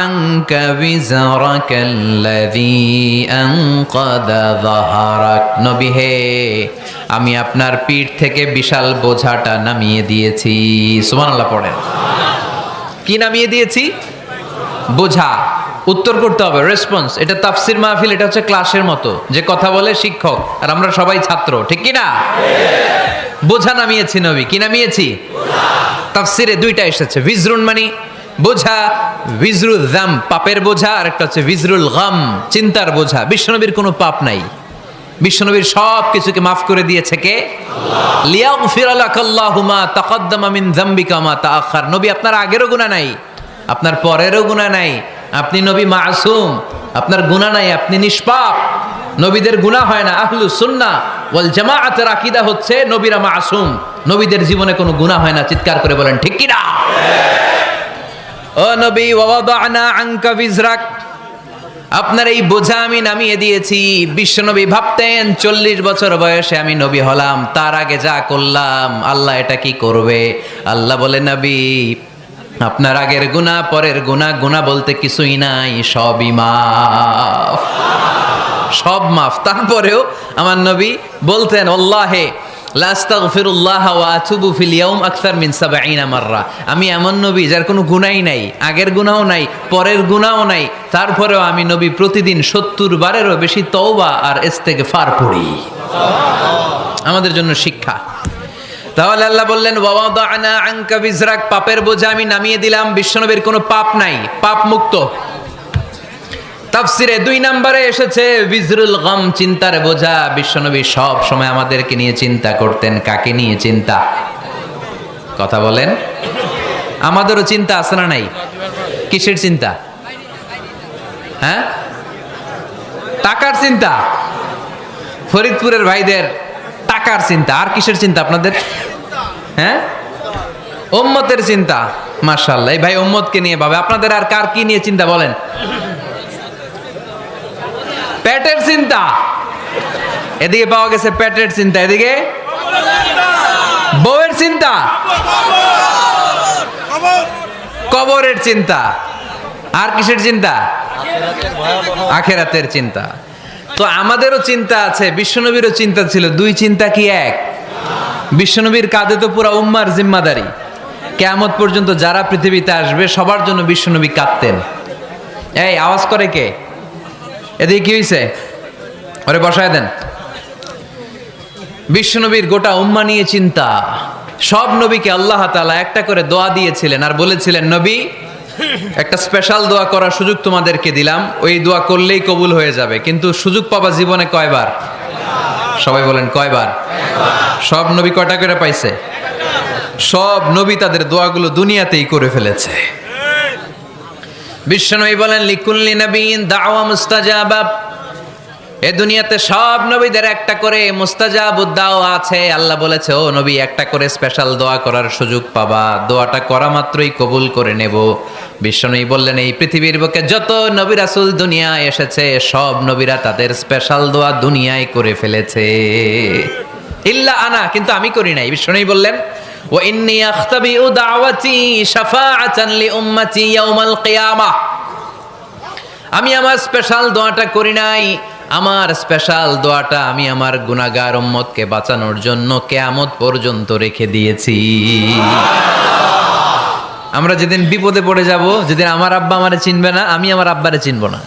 আনকা বিজরাকাল্লাযী আনকাদা যাহরাক, নবী হে আমি আপনার পিঠ থেকে বিশাল বোঝাটা নামিয়ে দিয়েছি। সুবহানাল্লাহ পড়েন। কি নামিয়ে দিয়েছি? বোঝা। উত্তর করতে হবে, রেসপন্স। এটা তাফসির মাহফিল, এটা হচ্ছে ক্লাসের মতো, যে কথা বলে শিক্ষক আর আমরা সবাই ছাত্র, ঠিক কি না? বোঝা নামিয়েছি নবী, কি নামিয়েছি? তাফসিরে দুইটা এসেছে, ভিজরুন মানে বোঝা, ভিজরুল যাম পাপের বোঝা, আর একটা হচ্ছে ভিজরুল গাম চিন্তার বোঝা। বিশ্বনবীর কোনো পাপ নাই, বিশ্বনবীর সব কিছুকে মাফ করে দিয়েছে কে? লিয়াগফির লাকাল্লাহু মা তাকাদ্দামা মিন যামবিকা মা তাআখার। নবী আপনার আগেরও গুনাহ নাই, আপনার পরেরও গুনাহ নাই, আপনি নবী মাসুম, আপনার গুনাহ নাই, আপনি নিষ্পাপ। নবীদের গুনাহ হয় না। আহলুস সুন্নাহ ওয়াল জামাআতের আকীদা হচ্ছে নবীরা মাসুম, নবীদের জীবনে কোনো গুনাহ হয় না। চিৎকার করে বলেন ঠিক কি না? ও নবী, ওয়াদানা আনকা বিজরাক, আপনার এই বোঝা আমি নামিয়ে দিয়েছি। বিশ্বনবী ভাবতেন 40 বছর বয়সে আমি নবী হলাম, তার আগে যা করলাম আল্লাহ এটা কি করবে? আল্লাহ বলে, নবী আপনার আগের গুনাহ, পরের গুনাহ, গুনাহ বলতে কিছুই নাই, সবই মাফ, সব মাফ। তারপরেও আমার নবী বলতেন, আল্লাহে লা আস্তাগফিরুল্লাহ ওয়া আতুবু ফিল ইয়াউম আকসার মিন 70 মাররা। আমি এমন নবী যার কোনো গুনাহই নাই, আগের গুনাহও নাই, পরের গুনাহও নাই, তারপরেও আমি নবী প্রতিদিন 70 বারেরও বেশি তওবা আর ইস্তেগফার পড়ি। আমাদের জন্য শিক্ষা। তাহলে আল্লাহ বললেন, ওয়াদানা আনকা বিজরাক, পাপের বোঝা আমি নামিয়ে দিলাম। বিশ্বনবীর কোনো পাপ নাই, পাপ মুক্ত। তাফসিরে 2 নম্বরে এসেছে বিজরুল গাম, চিন্তার বোঝা। বিশ্বনবী সব সময় আমাদেরকে নিয়ে চিন্তা করতেন। কাকে নিয়ে চিন্তা? কথা বলেন। আমাদেরও চিন্তা আছে না নাই? কিসের চিন্তা? হ্যাঁ, টাকার চিন্তা। ফরিদপুরের ভাইদের টাকার চিন্তা। আর কিসের চিন্তা আপনাদের? হ্যাঁ, উম্মতের চিন্তা। মাশাআল্লাহ, এই ভাই উম্মতকে নিয়ে ভাবে। আপনাদের আর কার কি নিয়ে চিন্তা বলেন? পেটের চিন্তা। এদিকে পাওয়া গেছে পেটের চিন্তা, এদিকে বউয়ের চিন্তা, কবরের চিন্তা। আর কিসের চিন্তা? আখিরাতের চিন্তা। তো আমাদেরও চিন্তা আছে, বিশ্বনবীরও চিন্তা ছিল। 2 চিন্তা কি এক? বিশ্বনবীর কাঁধে তো পুরা উম্মার জিম্মাদারি। কিয়ামত পর্যন্ত যারা পৃথিবীতে আসবে সবার জন্য বিশ্বনবী কাঁদতেন। এই আওয়াজ করে কে? এদিকে কি হয়েছে? ওরে বসায় দেন। বিশ্বনবীর গোটা উম্মা নিয়ে চিন্তা। সব নবীকে আল্লাহ তাআলা একটা করে দোয়া দিয়েছিলেন আর বলেছিলেন, নবী একটা স্পেশাল দোয়া করার সুযোগ তোমাদেরকে দিলাম, ওই দোয়া করলেই কবুল হয়ে যাবে। কিন্তু সুযোগ পাবা জীবনে কয়বার? সবাই বলেন কয়বার? সব নবী কয়টা করে পাইছে? সব নবী তাদের দোয়াগুলো দুনিয়াতেই করে ফেলেছে। বিশ্বনবী বলেন, লিকুল্লি নবিয়্যিন দাওয়া মুস্তাজাবা। এই দুনিয়াতে সব নবীদের একটা করে মুস্তাজাবুদ দাওয়া আছে। আল্লাহ বলেছে, ও নবী একটা করে স্পেশাল দোয়া করার সুযোগ পাবা, দোয়াটা করা মাত্রই কবুল করে নেব। বিশ্বনবী বললেন, এই পৃথিবীর বুকে যত নবী রাসূল দুনিয়ায় এসেছে সব নবীরা তাদের স্পেশাল দোয়া দুনিয়ায় করে ফেলেছে, ইল্লা আনা, কিন্তু আমি করি নাই। বিশ্বনবী বললেন, ওয়া ইন্নী আখতাবিউ দাওয়াতি শাফাআতান লি উম্মতি ইয়াউমাল কিয়ামাহ। আমি আমার স্পেশাল দোয়াটা করি নাই, আমার স্পেশাল দোয়াটা আমি আমার গুনাহগার উম্মতকে বাঁচানোর জন্য কিয়ামত পর্যন্ত রেখে দিয়েছি। আমরা যেদিন বিপদে পড়ে যাব, যেদিন আমার আব্বা আমারে চিনবে না, আমি আমার আব্বারে চিনব না,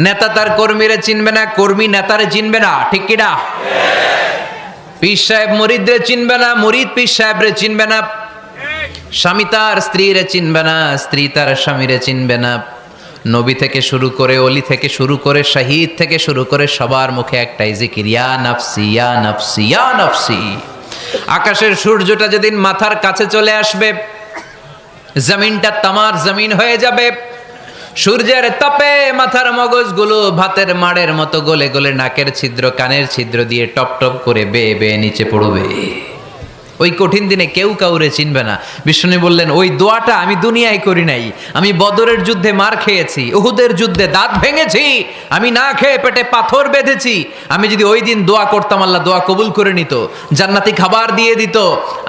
নেতা তার কর্মীরে চিনবে না, কর্মী নেতারে চিনবে না, ঠিক কি না? পীর সাহেব মুরিদরে চিনবে না, মুরিদ পীর সাহেবরে চিনবে না, স্বামী তার স্ত্রীরে চিনবে না, স্ত্রী তার স্বামীরে চিনবে না। নবী থেকে শুরু করে, অলি থেকে শুরু করে, শহীদ থেকে শুরু করে সবার মুখে একটাই জিকির, ইয়া নাফসি ইয়া নাফসি ইয়া নাফসি। আকাশের সূর্যটা যেদিন মাথার কাছে চলে আসবে, জমিনটা তামার জমিন হয়ে যাবে। সূর্যের তাপে মাথার মগজগুলো ভাতের মাড়ের মতো গলে গলে নাকের ছিদ্র, কানের ছিদ্র দিয়ে টপ টপ করে বেয়ে বেয়ে নিচে পড়বে। ওই কঠিন দিনে কেউ কাউরে চিনবে না। বিষ্ণু বললেন, ওই দোয়াটা আমি দুনিয়ায় করি নাই। আমি বদরের যুদ্ধে মার খেয়েছি, উহুদের যুদ্ধে দাঁত ভেঙেছি, আমি না খেয়ে পেটে পাথর বেঁধেছি। আমি যদি ওই দিন দোয়া করতাম, আল্লাহ দোয়া কবুল করে নিত, জান্নাতি খাবার দিয়ে দিত,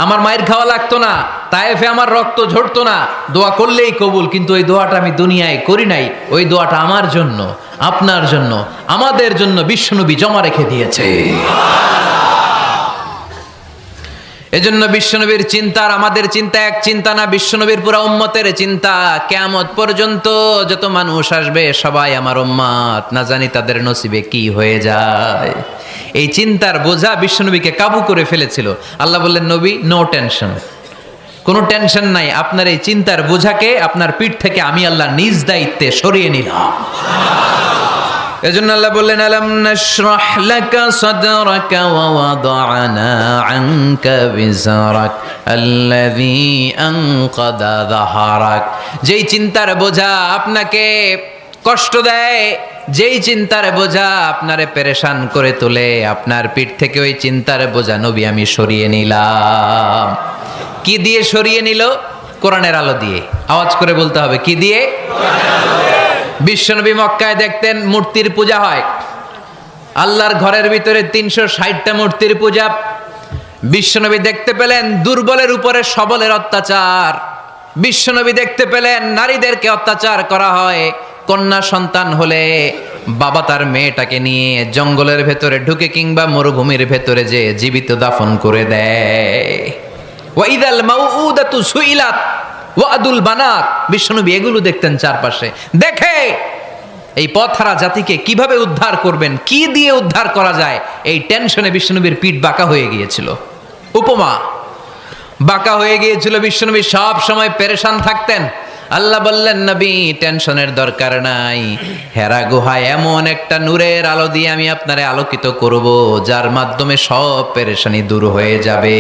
আমার মায়ের খাওয়া লাগতো না, তায়েফে আমার রক্ত ঝরতো না, দোয়া করলেই কবুল। কিন্তু ওই দোয়াটা আমি দুনিয়ায় করি নাই। ওই দোয়াটা আমার জন্য, আপনার জন্য, আমাদের জন্য বিশ্বনবী জমা রেখে দিয়েছে। এজন্য বিশ্বনবীর চিন্তা আর আমাদের চিন্তা এক চিন্তা না, বিশ্বনবীর পুরা উম্মতের চিন্তা। কিয়ামত পর্যন্ত যত মানুষ আসবে সবাই আমার উম্মত, না জানি তাদের নসিবে কি হয়ে যায়। এই চিন্তার বোঝা বিশ্বনবীকে কাবু করে ফেলেছিল। আল্লাহ বললেন, নবী নো টেনশন, কোনো টেনশন নাই, আপনার এই চিন্তার বোঝাকে আপনার পিঠ থেকে আমি আল্লাহ নিজ দায়িত্বে সরিয়ে নিলাম। এজন্য আল্লাহ বললেন, আলাম নাশরাহ লাকা সাদরাকা ওয়া ওয়াদা'না আনকা বিজরাক আল্লাযী আনকাদা যাহরাক। যেই চিন্তার বোঝা আপনাকে কষ্ট দেয়, যেই চিন্তার বোঝা আপনারে পেরেশান করে তোলে, আপনার পিঠ থেকে ওই চিন্তার বোঝা নবী আমি সরিয়ে নিলাম। কি দিয়ে সরিয়ে নিল? কোরআনের আলো দিয়ে। আওয়াজ করে বলতে হবে, কি দিয়ে? বিশ্বনবী মক্কায় দেখতেন মূর্তির পূজা হয়, আল্লাহর ঘরের ভিতরে 360টা মূর্তির পূজা। বিশ্বনবী দেখতে পেলেন দুর্বলের উপরে সবলের অত্যাচার। বিশ্বনবী দেখতে পেলেন নারীদেরকে অত্যাচার করা হয়। কন্যা সন্তান হলে বাবা তার মেয়েটাকে নিয়ে জঙ্গলের ভেতরে ঢুকে কিংবা মরুভূমির ভেতরে যে জীবিত দাফন করে দেয়। ওয়াইদাল মাউউদাতু সুইলাত ওয়াদুল বানাত। বিশ্বনবী এগুলো দেখতেন চারপাশে, দেখে এই পথহারা জাতিকে কিভাবে উদ্ধার করবেন, কি দিয়ে উদ্ধার করা যায়, এই টেনশনে বিশ্বনবীর পিঠ বাঁকা হয়ে গিয়েছিল। উপমা, বাঁকা হয়ে গিয়েছিল। বিশ্বনবী সব সময় পেরেশান থাকতেন। আল্লাহ বললেন, নবী টেনশনের দরকার নাই, হেরা গুহায় এমন একটা নূরের আলো দিয়ে আমি আপনারে আলোকিত করব, যার মাধ্যমে সব পেরেশানি দূর হয়ে যাবে।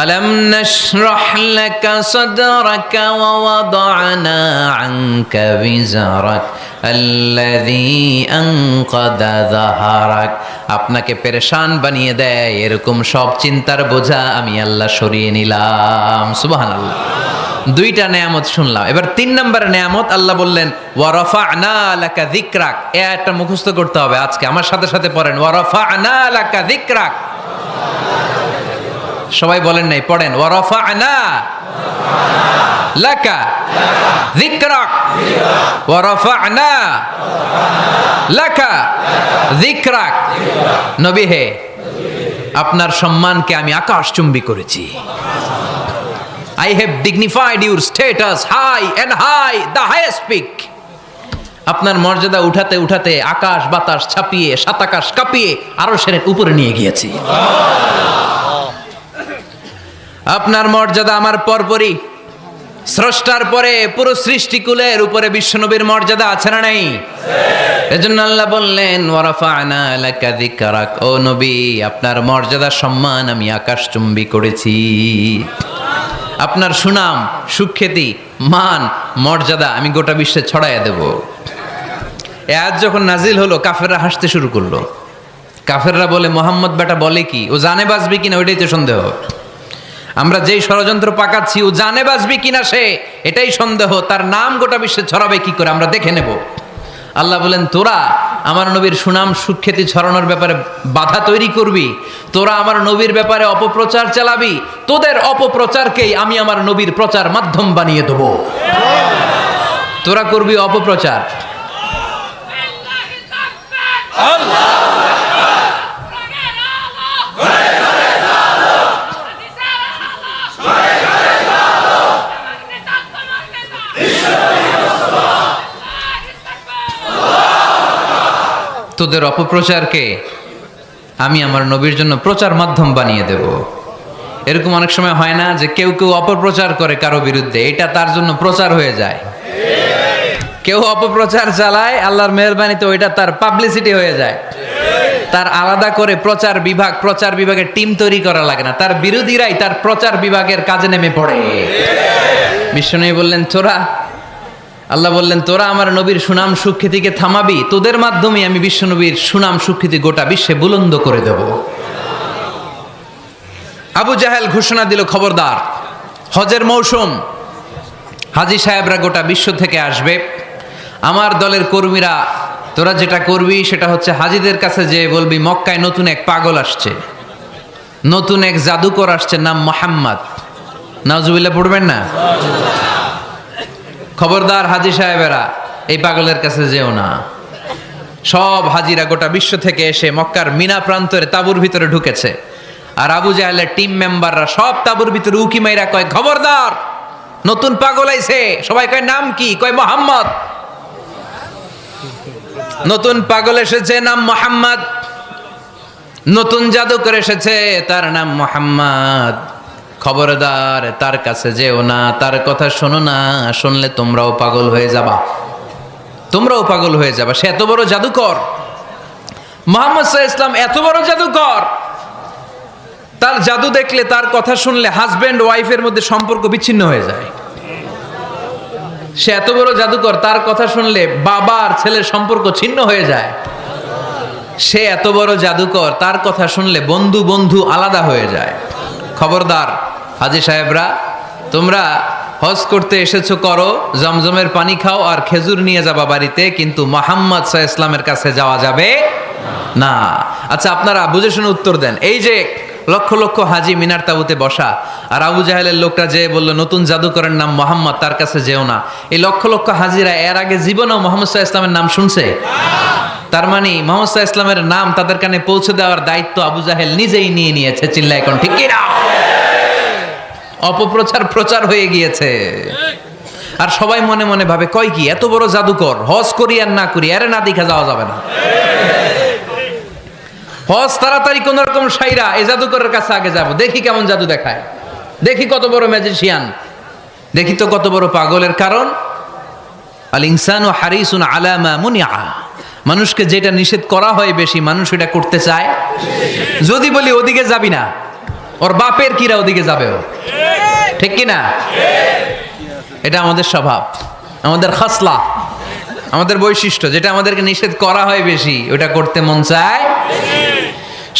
আলাম নাশরাহ লাকা সাদরাকা ওয়া ওয়াদা'না আনকা বিজরাক আল্লাযী আনকাদা যাহরাক। আপনাকে পেরেশান বানিয়ে দেয় এরকম সব চিন্তার বোঝা আমি আল্লাহ সরিয়ে নিলাম। সুবহানাল্লাহ। দুইটা নেয়ামত শুনলাম, এবার 3 নম্বর নেয়ামত। আল্লাহ বললেন, ওয়া রাফা'না লাকা যিকরাক। এই আয়াতটা মুখস্থ করতে হবে আজকে, আমার সাথে সাথে পড়েন, ওয়া রাফা'না লাকা যিকরাক। সবাই বলেন নাই, পড়েন, ওয়া রাফা'না লাকা যিকরাক ওয়া রাফা'না লাকা যিকরাক। নবী হে, আপনার সম্মানকে আমি আকাশচুম্বী করেছি। I have dignified your status high and high, the highest peak. আপনার মর্যাদা উঠাতে উঠাতে আকাশ বাতাস ছাপিয়ে সাত আকাশ কাঁপিয়ে আরশের উপরে নিয়ে গিয়েছি। আপনার মর্যাদা আমার পরপরই, স্রষ্টার পরে পুরো সৃষ্টিকুলের উপরে বিশ্বনবীর মর্যাদা আছে না নাই? এজন্য আল্লাহ বললেন, ওয়া রাফা'না লাকা যিকরাক। ও নবী, আপনার মর্যাদা সম্মান আমি আকাশচুম্বী করেছি। আপনার সুনাম, সুখ্যাতি, মান, মর্যাদা আমি গোটা বিশ্বে ছড়াইয়া দেব। এ আয়াত যখন নাজিল হলো, কাফেররা হাসতে শুরু করলো। কাফেররা বলে, মোহাম্মদ বেটা বলে কি, ও জানে বাঁচবে কিনা ওইটাই তো সন্দেহ। আমরা যেই ষড়যন্ত্র পাকাচ্ছি, ও জানে বাঁচবে কিনা সে এটাই সন্দেহ। তার নাম গোটা বিশ্বে ছড়াবে কি করে আমরা দেখে নেব। আল্লাহ বলেন, তোরা আমার নবীর সুনাম সুখ্যাতি ছড়ানোর ব্যাপারে বাধা তৈরি করবি, তোরা আমার নবীর ব্যাপারে অপপ্রচার চালাবি, তোদের অপপ্রচারকেই আমি আমার নবীর প্রচার মাধ্যম বানিয়ে দেব। তোরা করবি অপপ্রচার। তোদের অপপ্রচারকে আমি আমার নবীর জন্য প্রচার মাধ্যম বানিয়ে দেব। এরকম অনেক সময় হয় না যে কেউ কেউ অপপ্রচার করে কারো বিরুদ্ধে, এটা তার জন্য প্রচার হয়ে যায়। কেউ অপপ্রচার চালায়, আল্লাহর মেহেরবানিতে ওইটা তার পাবলিসিটি হয়ে যায়। তার আলাদা করে প্রচার বিভাগের টিম তৈরি করা লাগে না, তার বিরোধীরাই তার প্রচার বিভাগের কাজে নেমে পড়ে। বিশ্বনবী বললেন, আল্লাহ বললেন, তোরা আমার নবীর সুনাম সুখ্যাতিকে থামাবি, তোদের মাধ্যমে আমি বিশ্বনবীর সুনাম সুখ্যাতি গোটা বিশ্বে বুলন্দ করে দেব। আবু জাহেল ঘোষণা দিল, খবরদার, হজের মৌসুম, হাজী সাহেবরা গোটা বিশ্ব থেকে আসবে। আমার দলের কর্মীরা, তোরা যেটা করবি সেটা হচ্ছে হাজীদের কাছে যে বলবি, মক্কায় নতুন এক পাগল আসছে, নতুন এক জাদুকর আসছে, নাম মুহাম্মদ। নাউজুবিল্লাহ পড়বেন না? খবরদার হাজী সাহেবেরা, এই পাগলের কাছে যেও না। সব হাজিরা গোটা বিশ্ব থেকে এসে মক্কার মিনা প্রান্তরে তাঁবুর ভিতরে ঢুকেছে। আর আবু জাহেলের টিম মেম্বাররা সব তাবুর ভিতরে উকি মাইরা কয়, খবরদার, নতুন পাগল আইছে। সবাই কয়, নাম কি? কয়, মোহাম্মদ। নতুন পাগল এসেছে, নাম মোহাম্মদ। নতুন জাদুকর এসেছে, তার নাম মোহাম্মদ। খবরদার, তার কাছে যেও না, তার কথা শোনো না, শুনলে তোমরাও পাগল হয়ে যাবা, তোমরাও পাগল হয়ে যাবা। সে এত বড় জাদুকর, মুহাম্মদ সাল্লাল্লাহু আলাইহি ওয়াসাল্লাম এত বড় জাদুকর। তার জাদু দেখলে, তার কথা শুনলে হাজবেন্ড ওয়াইফের মধ্যে সম্পর্ক বিচ্ছিন্ন হয়ে যায়। সে এত বড় জাদুকর, তার কথা শুনলে বাবা আর ছেলের সম্পর্ক ছিন্ন হয়ে যায়। সে এত বড় জাদুকর, তার কথা শুনলে বন্ধু বন্ধু আলাদা হয়ে যায়। খবরদার হাজী সাহেবরা, তোমরা হজ করতে এসেছো, করো, জমজমের পানি খাও আর খেজুর নিয়ে যাবা বাড়িতে, কিন্তু মুহাম্মদ সাল্লাল্লাহু আলাইহি ওয়াসাল্লামের কাছে যাওয়া যাবে না। আচ্ছা, আপনারা বুঝে শুনে উত্তর দেন। এই যে লক্ষ লক্ষ হাজি মিনার তাবুতে বসা, আর আবু জাহেলের লোকটা যে বললো নতুন জাদুকরের নাম মোহাম্মদ, তার কাছে যেও না, এই লক্ষ লক্ষ হাজিরা এর আগে জীবনেও মুহাম্মদ সাল্লাল্লাহু আলাইহি ওয়াসাল্লামের নাম শুনছে? তার মানে মুহাম্মদ সাল্লাল্লাহু আলাইহি ওয়াসাল্লামের নাম তাদের কানে পৌঁছে দেওয়ার দায়িত্ব আবু জাহেল নিজেই নিয়ে নিয়েছে। চিল্লায় এখন ঠিক কি না? অপপ্রচার প্রচার হয়ে গিয়েছে। আর সবাই মনে মনে ভাবে, কয় কি, এত বড় জাদুকর, হজ করি আর না করি, আরে না দেখা যাওয়া যাবে না। হজ তাড়াতাড়ি কোন রকম সাইরা এই জাদুকরের কাছে আগে যাব, দেখি কেমন জাদু দেখায়, দেখি কত বড় ম্যাজিশিয়ান, দেখি তো কত বড় পাগলের। কারণ আল ইনসানু হারিসুন আলা মা মুনিআ, মানুষকে যেটা নিষেধ করা হয় বেশি, মানুষ এটা করতে চায়। যদি বলি ওদিকে যাবি না, ওর বাপের কিরা ওদিকে যাবে, ও ঠিক কি না? এটা আমাদের স্বভাব, আমাদের খাসলা, আমাদের বৈশিষ্ট্য। যেটা আমাদেরকে নিষেধ করা হয় বেশি, ওটা করতে মন চায়।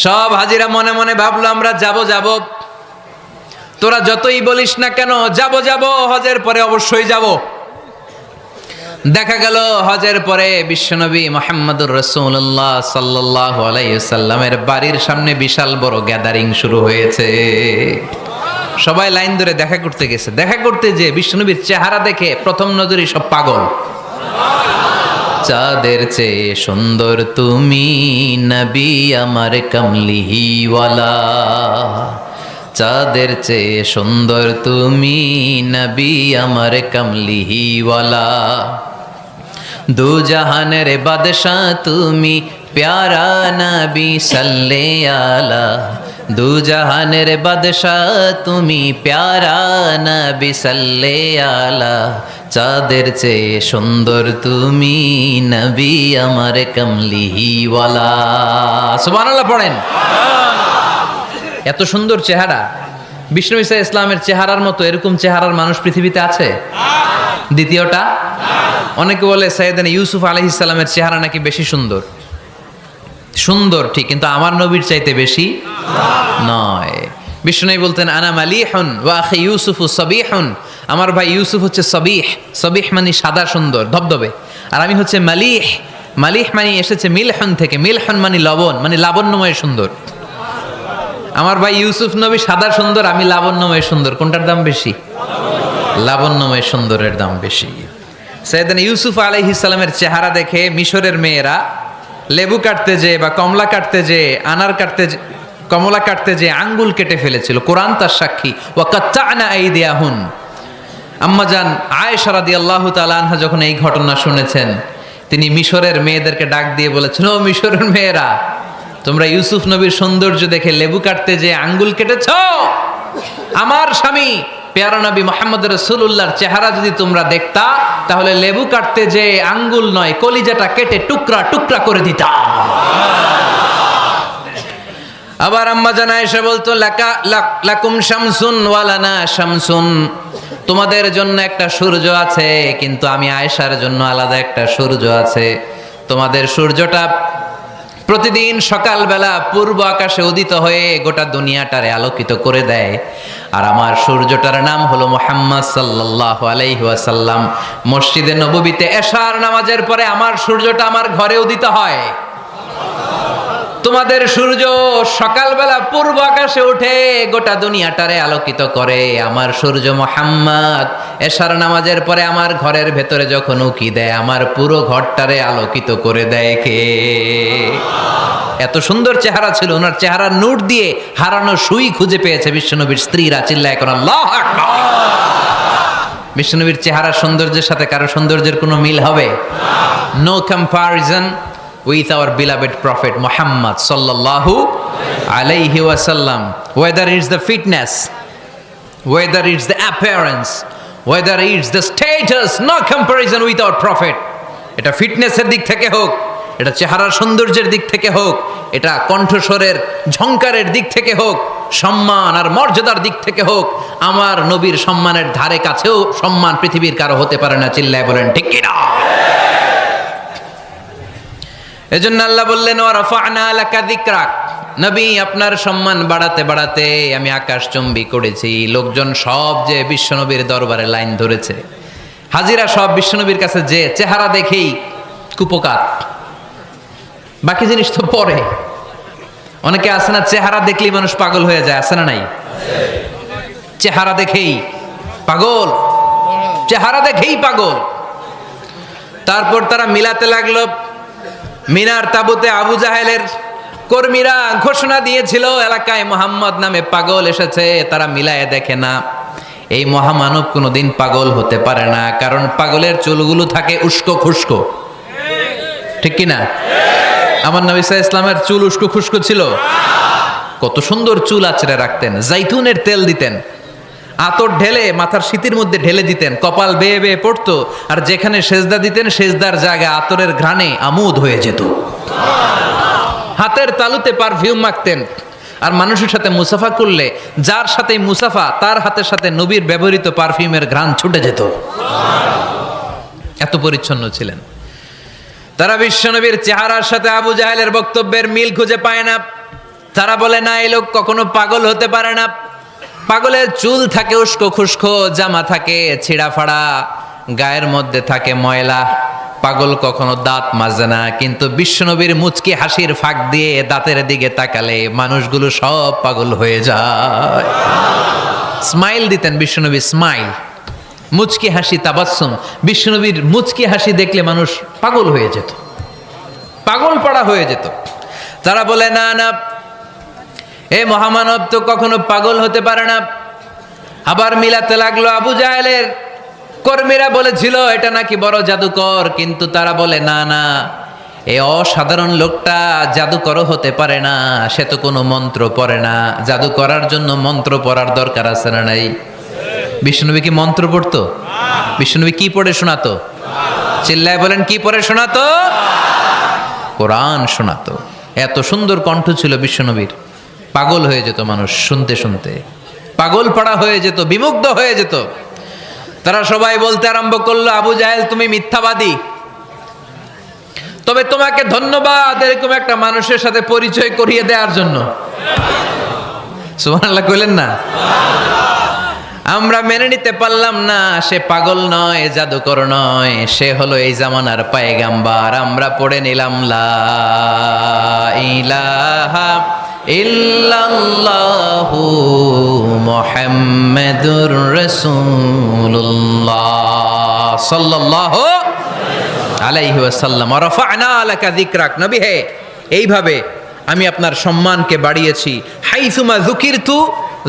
সব হাজিরা মনে মনে ভাবলো, আমরা যাব যাব, তোরা যতই বলিস না কেন যাব যাব, হজের পরে অবশ্যই যাব। দেখা গেল হজের পরে বিশ্বনবী মুহাম্মদুর রাসূলুল্লাহ সাল্লাল্লাহু আলাইহি ওয়াসাল্লামের বাড়ির সামনে বিশাল বড় গ্যাদারিং শুরু হয়েছে। সবাই লাইন ধরে দেখা করতে গেছে। দেখা করতে যে বিশ্বনবীর চেহারা দেখে প্রথম নজরে সব পাগল। চাঁদের চেয়ে সুন্দর তুমি নবী আমার কামলিওয়ালা, চাঁদের চেয়ে সুন্দর তুমি নবী আমার কামলিওয়ালা, দু জাহানের বাদশাহ তুমি প্যারা নবী সাল্লে আলা, দু জাহানের বাদশাহ তুমি প্যারা নবী সাল্লে আলা, চাঁদের চেয়ে সুন্দর তুমি নবী আমার কামলিওয়ালা। সুবহানাল্লাহ পড়েন। এত সুন্দর চেহারা, বিষ্ণু ঈসা ইসলামের চেহারার মতো এরকম চেহারার মানুষ পৃথিবীতে আছে? দ্বিতীয়টা, অনেকে বলে সাইয়েদনা ইউসুফ আলাইহিস সালামের চেহারা নাকি বেশি সুন্দর। সুন্দর ঠিক, কিন্তু আমার নবীর চাইতে বেশি নয়। বিষ্ণু বলতেন, আনা মালিহুন ওয়া আখি ইউসুফু সাবিহুন, আমার ভাই ইউসুফ হচ্ছে সাবিহ, সাবিহ মানে সাদা সুন্দর ধবধবে, আর আমি হচ্ছে মালিহ, মালিহ মানে এসেছে মিলহন থেকে, মিলহন মানে লবণ, মানে লাবণ্যময় সুন্দর। আমার ভাই ইউসুফ নবী সাদা সুন্দর, আমি লাবণ্যময় সুন্দর। কোনটার দাম বেশি? লাবণ্যময় সুন্দরের দাম বেশি। সাইয়েদনা ইউসুফ আলাইহিস সালামের চেহারা দেখে মিশরের মেয়েরা লেবু কাটতে যে বা কমলা কাটতে যে, আনার কাটতে, কমলা কাটতে যে আঙ্গুল কেটে ফেলেছিল। কোরআন তার সাক্ষী। ওয়া কাত্তা'না আইদিয়াহুন। আম্মাজান আয়েশা রাদিয়াল্লাহু তাআলা আনহা যখন এই ঘটনা শুনেছেন, তিনি মিশরের মেয়েদেরকে ডাক দিয়ে বলেছেন, ও মিশরের মেয়েরা, তোমরা ইউসুফ নবীর সৌন্দর্য দেখে লেবু কাটতে যে আঙ্গুল কেটেছ, আমার স্বামী পেয়ারা নবী মুহাম্মদ রাসূলুল্লাহর চেহারা যদি তোমরা দেখতা, তাহলে লেবু কাটতে যে আঙ্গুল নয়, কলিজাটা কেটে টুকরা টুকরা করে দিতা। আবার আম্মা জান আয়েশা বলতো, লাকুম শামসুন ওয়া লানা শামসুন, তোমাদের জন্য একটা সূর্য আছে, কিন্তু আমি আয়েশার জন্য আলাদা একটা সূর্য আছে। তোমাদের সূর্যটা প্রতিদিন সকালবেলা পূর্ব আকাশে উদিত হয়ে গোটা দুনিয়াটারে আলোকিত করে দেয়, আর আমার সূর্যটার নাম হলো মুহাম্মদ সাল্লাল্লাহু আলাইহি ওয়াসাল্লাম। মসজিদে নববীতে এশার নামাজের পরে আমার সূর্যটা আমার ঘরে উদিত হয়। তোমাদের সূর্য সকালবেলা পূর্ব আকাশে উঠে গোটা দুনিয়াটারে আলোকিত করে, আমার সূর্য মুহাম্মদ এশার নামাজের পরে আমার ঘরের ভেতরে যখন উকি দেয়, আমার পুরো ঘরটারে আলোকিত করে দেয় কে? এত সুন্দর চেহারা ছিল, ওনার চেহারার নূর দিয়ে হারানো সুই খুঁজে পেয়েছে বিশ্বনবীর স্ত্রীরা। চিল্লায় কোন আল্লাহু আকবার। বিশ্বনবীর চেহারার সৌন্দর্যের সাথে কারো সৌন্দর্যের কোনো মিল হবে? No comparison with our beloved prophet Muhammad সাল্লাল্লাহু আলাইহি ওয়াসাল্লাম। Whether it's the fitness, whether it's the appearance, whether it's the status, no comparison with our prophet. এটা ফিটনেসের দিক থেকে হোক, এটা চেহারার সৌন্দর্যের দিক থেকে হোক, এটা কণ্ঠস্বরের ঝংকারের দিক থেকে হোক, সম্মান আর মর্যাদার দিক থেকে হোক, আমার নবীর সম্মানের ধারে কাছেও সম্মান পৃথিবীর কারো হতে পারে না। চিল্লায় বলেন ঠিক কিনা? এজন্য আল্লাহ বললেন ওয়া রাফা'না লাকা যিকরাক, নবী আপনার সম্মান বাড়াতে বাড়াতে আমি আকাশচুম্বী করেছি। লোকজন সব যে বিশ্বনবীর দরবারে লাইন ধরেছে, হাজিরা সব বিশ্বনবীর কাছে যে চেহারা দেখেই কুপকার, বাকি জিনিস তো পরে। অনেকে আছে না, চেহারা দেখলেই মানুষ পাগল হয়ে যায়, আছে না নাই? চেহারা দেখেই পাগল, চেহারা দেখেই পাগল। তারপর তারা মিলাতে লাগলো। মিনার তাবুতে আবু জাহেলের কর্মীরা ঘোষণা দিয়েছিল এলাকায় মুহাম্মদ নামে পাগল এসেছে। তারা মিলায়ে দেখে না, এই মহামানব কোনোদিন পাগল হতে পারে না, কারণ পাগলের চুলগুলো থাকে উস্কো খুস্কো, ঠিক কিনা? আমার নবী সাল্লাল্লাহু আলাইহি ওয়াসাল্লামের চুল উস্কো খুস্কো ছিল? কত সুন্দর চুল আঁচড়ে রাখতেন, জাইতুনের তেল দিতেন, আতর ঢেলে মাথার শীতের মধ্যে ঢেলে দিতেন, কপাল বেয়ে বেয়ে পড়তো, আর যেখানে সেজদা দিতেন সেজদার জায়গায় আতরের ঘ্রাণে আমোদ হয়ে যেত। হাতের তালুতে পারফিউম মাখতেন, আর মানুষের সাথে মুসাফা করলে যার সাথে মুসাফা তার হাতের সাথে নবীর ব্যবহৃত পারফিউমের ঘ্রাণ ছুটে যেত। এত পরিচ্ছন্ন ছিলেন। তারা বিশ্বনবীর চেহারার সাথে আবু জাহেলের বক্তব্যের মিল খুঁজে পায় না। তারা বলে না, এই লোক কখনো পাগল হতে পারে না। পাগলের চুল থাকে উস্কো খুস্কো, জামা থাকে ছিঁড়া ফাড়া, গায়ের মধ্যে থাকে ময়লা। পাগল কখনো দাঁত মাজে না, কিন্তু বিশ্বনবীর মুচকি হাসির ফাঁক দিয়ে দাঁতের দিকে তাকালে মানুষগুলো সব পাগল হয়ে যায়। স্মাইল দিতেন বিশ্বনবী, স্মাইল, মুচকি হাসি, তাবাসসুম। বিশ্বনবীর মুচকি হাসি দেখলে মানুষ পাগল হয়ে যেত, পাগল পাড়া হয়ে যেত। তারা বলে না না, এ মহামানব তো কখনো পাগল হতে পারে না। আবার মিলাতে লাগলো। আবু জাহেলের কর্মীরা বলেছিল এটা নাকি বড় জাদুকর, কিন্তু তারা বলে না না, এই অসাধারণ লোকটা জাদুকরও হতে পারে না, সে তো কোনো মন্ত্র পড়ে না। জাদু করার জন্য মন্ত্র পড়ার দরকার আছে না নাই? বিষ্ণুনবী কি মন্ত্র পড়তো? বিষ্ণুনবী কি পড়ে শোনাতো? চিল্লায় বলেন, কি পড়ে শোনাতো? কোরআন শোনাতো। এত সুন্দর কণ্ঠ ছিল বিশ্বনবীর, পাগল হয়ে যেত মানুষ শুনতে শুনতে, পাগল পাড়া হয়ে যেত, বিমুগ্ধ হয়ে যেত। তারা সবাই বলতে আরম্ভ করলো, আবু জাহেল তুমি মিথ্যাবাদী, তবে তোমাকে ধন্যবাদ এরকম একটা মানুষের সাথে পরিচয় করিয়ে দেওয়ার জন্য। সুবহানাল্লাহ কইলেন না? আমরা মেনে নিতে পারলাম না সে পাগল নয়, জাদুকর নয়, সে হলো এই জামানার পয়গাম্বার। আমরা পড়ে নিলাম লা ইলাহা ইল্লাল্লাহু মুহাম্মাদুর রাসূলুল্লাহ সাল্লাল্লাহু আলাইহি ওয়াসাল্লাম। রাফা'না লাকা যিকরাক, নবী হে এইভাবে আমি আপনার সম্মানকে বাড়িয়েছি। হাইসুমা যুকিরতু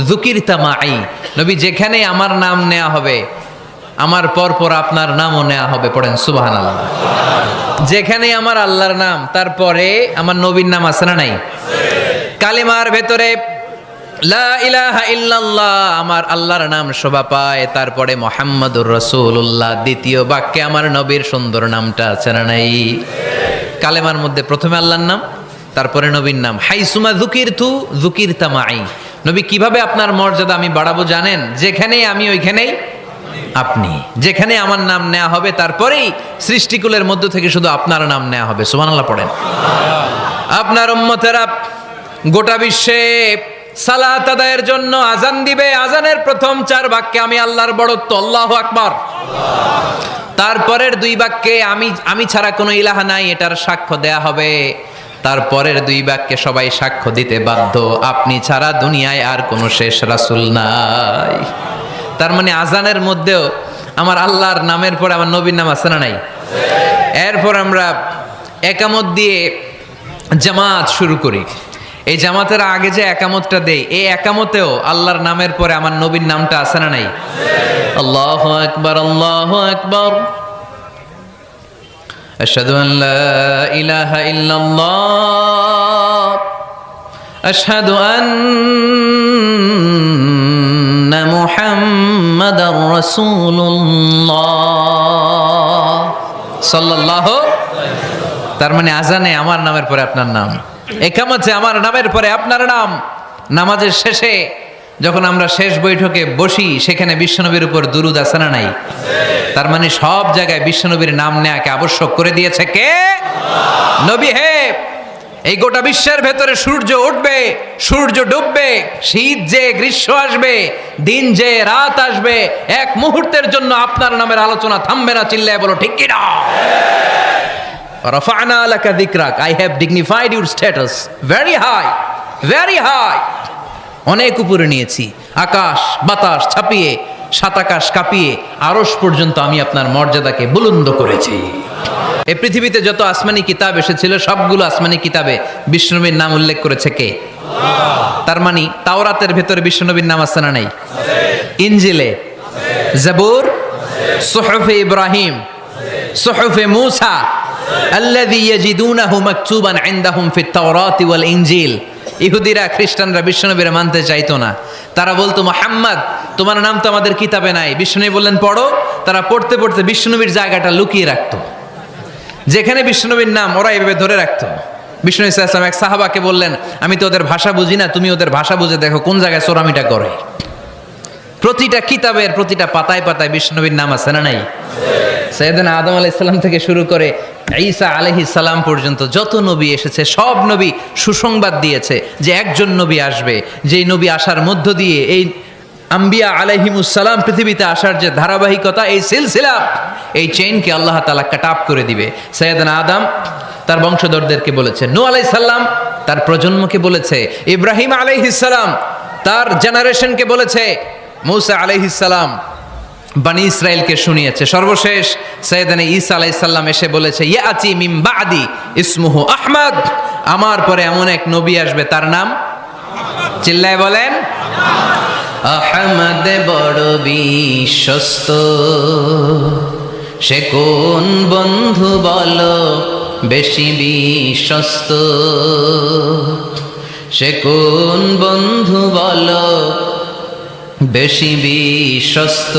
যুকিরতা মাই, নবী যেখানে আমার নাম নেওয়া হবে আমার পর পর আপনার নামও নেওয়া হবে। পড়েন সুবহানাল্লাহ। যেখানে আমার আল্লাহর নাম, তারপরে আমার নবীর নাম আছে না নাই? কালিমার ভেতরে লা ইলাহা ইল্লাল্লাহ আমার আল্লাহর নাম শোভা পায়, তারপরে মুহাম্মাদুর রাসূলুল্লাহ দ্বিতীয় বাক্যে আমার নবীর সুন্দর নামটা আছে না নাই? কালেমার মধ্যে প্রথমে আল্লাহর নাম, তারপরে নবীর নাম। হাইসুমা যুকিরতু যুকিরতা মাই, নবী কিভাবে আপনার মর্যাদা আমি বাড়াবো জানেন? যেখানেই আমি ওইখানেই আপনি, যেখানে আমার নাম নেওয়া হবে তারপরেই সৃষ্টিকুলের মধ্য থেকে শুধু আপনার নাম নেওয়া হবে। সুবহানাল্লাহ পড়েন। আপনার উম্মতেরা গোটা বিশ্বে সালাত আদায়ের জন্য আজান দিবে, আজানের প্রথম 4 বাক্যে আমি আল্লাহর বড়ত্ব, আল্লাহু আকবার। তারপরের 2 বাক্যে আমি ছাড়া কোনো ইলাহা নাই, এটার সাক্ষ্য দেয়া হবে। তারপরের 2 বাক্যে সবাই সাক্ষ্য দিতে বাধ্য, আপনি ছাড়া দুনিয়ায় আর কোনো শেষ রাসূল নাই। তার মানে আজানের মধ্যেও আমার আল্লাহর নামের পরে আমার নবীর নাম আছে না নাই? এরপর আমরা একামত দিয়ে জামাত শুরু করি। এই জামাতের আগে যে একামতটা দেই, এই একামতেও আল্লাহর নামের পরে আমার নবীর নামটা আছে না নাই? আল্লাহু আকবার, আল্লাহু আকবার। আশহাদু আন লা ইলাহা ইল্লাল্লাহ, আশহাদু আন্না মুহাম্মাদার রাসূলুল্লাহ সাল্লাল্লাহু। তার মানে আজানে আমার নামের পরে আপনার নাম, একামতে আমার নামের পরে আপনার নাম। নামাজের শেষে যখন আমরা শেষ বৈঠকে বসি, সেখানে বিশ্বনবীর উপর দুরূদ আছে না নাই? তার মানে সব জায়গায় বিশ্বনবীর নাম নেয়াকে আবশ্যক করে দিয়েছে কে? নবী হে। এই গোটা বিশ্বের ভেতরে সূর্য উঠবে, সূর্য ডুববে, শীত যে গ্রীষ্ম আসবে, দিন যে রাত আসবে, এক মুহূর্তের জন্য আপনার নামের আলোচনা থামবে না। চিল্লায় বলো ঠিক কি না? রাফা'না লাকা যিকরাক, I have dignified your status very high, very high। অনেক উপরে নিয়েছি, আকাশ বাতাস ছাপিয়ে, সাত আকাশ কাঁপিয়ে আরশ পর্যন্ত আমি আপনার মর্যাদাকে বুলন্দ করেছি। এই পৃথিবীতে যত আসমানি কিতাব এসেছিল, সবগুলো আসমানি কিতাবে বিষ্ণুনবীর নাম উল্লেখ করেছে কে? তার মানে তাওরাতের ভেতরে বিষ্ণুনবীর নাম আছে না নাই? ইনজিলে, জাবুর, সুহুফে ইব্রাহিম, সুহুফে মূসা, আল্লাযী ইয়াজিদুনাহু মাকতুবান ইনদাহুম ফিত তাওরাতি ওয়াল ইনজিল। ইহুদিরা খ্রিস্টানরা বিশ্বনবীর মানতে চাইতো না। তারা বলতো, মুহাম্মদ তোমার নাম তো আমাদের কিতাবে নাই। বিশ্বনবী বললেন পড়ো। তারা পড়তে পড়তে বিশ্বনবীর জায়গাটা লুকিয়ে রাখতো, যেখানে বিশ্বনবীর নাম ওরা এভাবে ধরে রাখতো। বিষ্ণু ইসা ইসলাম এক সাহাবাকে বললেন, আমি তো ওদের ভাষা বুঝি না, তুমি ওদের ভাষা বুঝে দেখো কোন জায়গায় চোরামিটা করে। প্রতিটা কিতাবের প্রতিটা পাতায় পাতায় বিষ্ণুনবীর নাম আছে না নাই? সাইয়েদনা আদম আলাইহিস সালাম থেকে শুরু করে ঈসা আলাইহিস সালাম পর্যন্ত যত নবী এসেছে, সব নবী সুসংবাদ দিয়েছে যে একজন নবী আসবে, যেই নবী আসার মধ্য দিয়ে এই আম্বিয়া আলাইহিমুস সালাম পৃথিবীতে আসার যে ধারাবাহিকতা, এই সিলসিলা, এই চেইনকে আল্লাহ তাআলা কাট অফ করে দিবে। সাইয়েদনা আদম তার বংশধরদেরকে বলেছে, নূহ আলাইহিস সালাম তার প্রজন্মকে বলেছে, ইব্রাহিম আলাইহিস সালাম তার জেনারেশনকে বলেছে, মূসা আলাইহিস সালাম বনি ইসরাইলকে শুনিয়েছে। সর্বশেষ সাইয়েদনা ঈসা আলাইহিস সালাম এসে বলেছে, ইয়াতি মিন বাদি ইসমুহু আহমদ, আমার পরে এমন এক নবী আসবে তার নাম চিল্লায় বলেন আহমদ। বড় বিশ্বস্ত, সে কোন বন্ধু বলো বেশি বিশ্বস্ত, সে কোন বন্ধু বলো বেশি বিশ্বস্ত,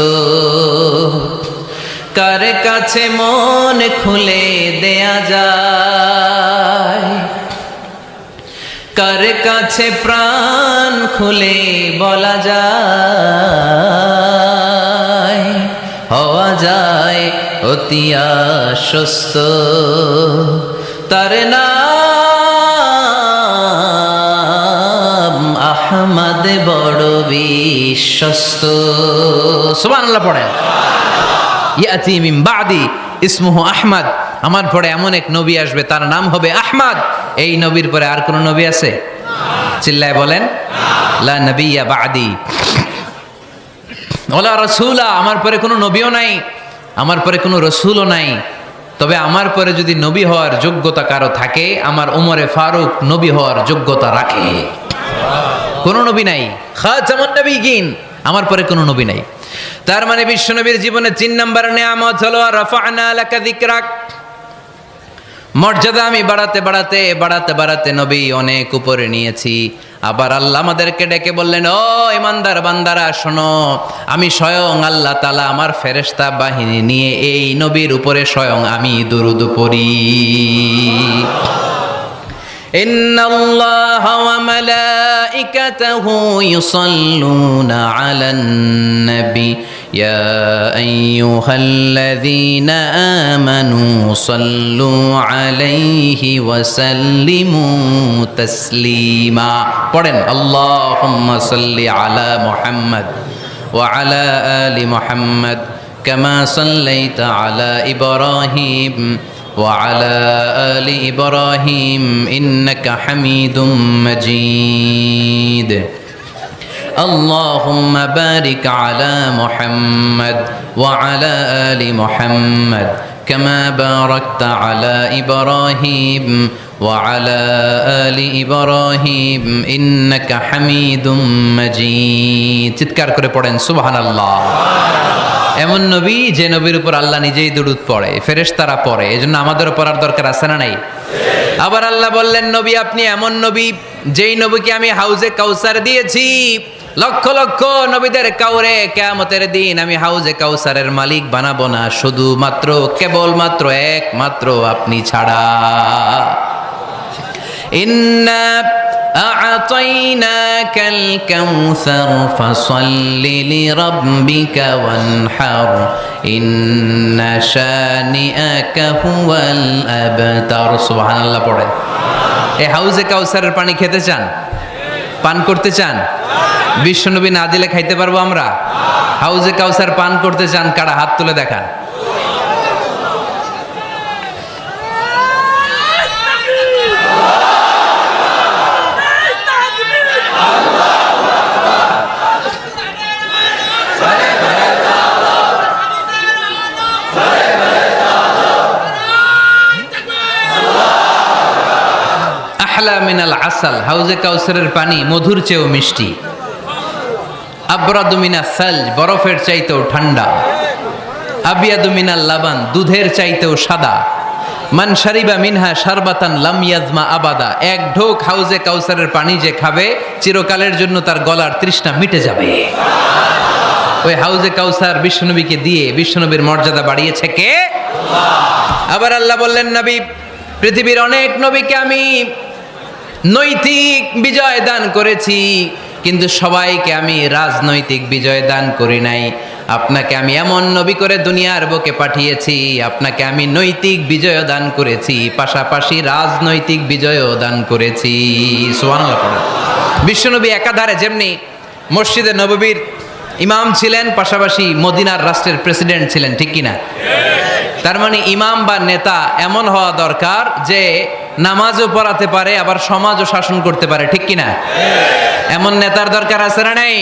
কার কাছে মন খুলে দেয়া যায়, কার কাছে প্রাণ খুলে বলা যায়, হওয়া যায় অতি আশ্বস্ত, তার নাম আহমদ বড় বিশ্বস্ত। সুবহানাল্লাহ পড়েন। ইয়াতি মিন বাদি ইসমুহু আহমদ, আমার পরে এমন এক নবী আসবে তার নাম হবে আহমদ। এই নবীর পরে আর কোন নবী আছে? চিল্লায় বলেন লা নবিয়্যা বাদি ওয়ালা রাসূলা, আমার পরে কোনো নবীও নাই, আমার পরে কোনো রাসূলও নাই। তবে আমার পরে যদি নবী হওয়ার যোগ্যতা কারো থাকে, আমার ওমরে ফারুক নবী হওয়ার যোগ্যতা রাখে। কোন নবী নাই, খাতামুন নবিয়্যিন, আমার পরে কোনো নবী নাই। তার মানে বিশ্বনবীর জীবনে 3 নম্বর নিয়ামত হলো রাফা'না লাকা যিকরাক। মর্যাদা আমি বাড়াতে বাড়াতে বাড়াতে বাড়াতে নবী অনেক উপরে নিয়েছি। আবার আল্লাহ আমাদেরকে ডেকে বললেন, ও ইমানদার বান্দারা শোনো, আমি স্বয়ং আল্লাহ তাআলা আমার ফেরেশতা বাহিনী নিয়ে এই নবীর উপরে স্বয়ং আমি দুরূদ পড়ি। ইন্নাল্লাহা ওয়া মালাইকাতাহু ইউসাল্লুনা আলান নবী ইয়া আইয়ুহাল্লাযীনা আমানু সাল্লু আলাইহি ওয়া সাল্লিমু তাসলিমা। পড়েন আল্লাহুম্মা সাল্লি আলা মুহাম্মদ ওয়া আলা আলি মুহাম্মদ কামা সাল্লাইতা আলা ইব্রাহিম وعلى آل إبراهيم إنك حميد مجيد اللهم بارك على محمد وعلى آل محمد কামা বারাকতা আলা ইব্রাহিম ওয়া আলা আলি ইব্রাহিম ইন্নাকা হামিদুম মাজিদ। চিৎকার করে পড়েন সুবহানাল্লাহ। এমন নবী যে নবীর উপর আল্লাহ নিজেই দুরূদ পড়ে, ফেরেশতারা পড়ে, এজন্য আমাদেরও পড়ার দরকার আছে না নাই? আবার আল্লাহ বললেন, নবী আপনি এমন নবী যেই নবীকে আমি হাউজে কাউসার দিয়েছি, লক্ষ লক্ষ নবীদের কাউরে কিয়ামতের দিন আমি হাউজে কাউসারের মালিক বানাবো না, শুধুমাত্র কেবলমাত্র একমাত্র আপনি ছাড়া। ইন্না আ'তাইনাকাল কাউসার ফাসাল্লি লিরাব্বিকা ওয়ানহার ইন্না শানিআকা হুয়াল আবতার। সুবহানাল্লাহ পড়েন। এই হাউজে কাউসারের পানি খেতে চান, পান করতে চান? বিশ্বনবী না দিলে খাইতে পারবো আমরা? হাউজে কাউসার পান করতে চান কারা? হাত তুলে দেখান। আহলা মিনাল আসাল, হাউজে কাউসারের পানি মধুর চেয়েও মিষ্টি। আবরাদু মিনাস সালজ, বরফের চাইতেও ঠান্ডা। আবিয়াদু মিনাল লাবান, দুধের চাইতেও সাদা। মান শারিবা মিনহা শারবাতান লাম ইয়াজমা আবাদা, এক ঢোক হাউজে কাউসারের পানি যে খাবে চিরকালের জন্য তার গলার তৃষ্ণা মিটে যাবে। ওই হাউজে কাউসার বিশ্বনবীকে দিয়ে বিশ্বনবীর মর্যাদা বাড়িয়েছে কে? আবার আল্লাহ বললেন, নবী পৃথিবীর অনেক নবীকে আমি নৈতিক বিজয় দান করেছি, কিন্তু সবাইকে আমি রাজনৈতিক বিজয় দান করি নাই। আপনাকে আমি এমন নবী করে দুনিয়ার বুকে পাঠিয়েছি, আপনাকে আমি নৈতিক বিজয় দান করেছি, পাশাপাশি রাজনৈতিক বিজয়ও দান করেছি। সুবহানাল্লাহ পড়েন। বিশ্বনবী একাধারে যেমনি মসজিদে নববীর ইমাম ছিলেন, পাশাপাশি মদিনার রাষ্ট্রের প্রেসিডেন্ট ছিলেন, ঠিক কিনা? তার মানে ইমাম বা নেতা এমন হওয়া দরকার যে নামাজও পড়াতে পারে, আবার সমাজও শাসন করতে পারে, ঠিক কিনা? এমন নেতার দরকার আছে না নাই?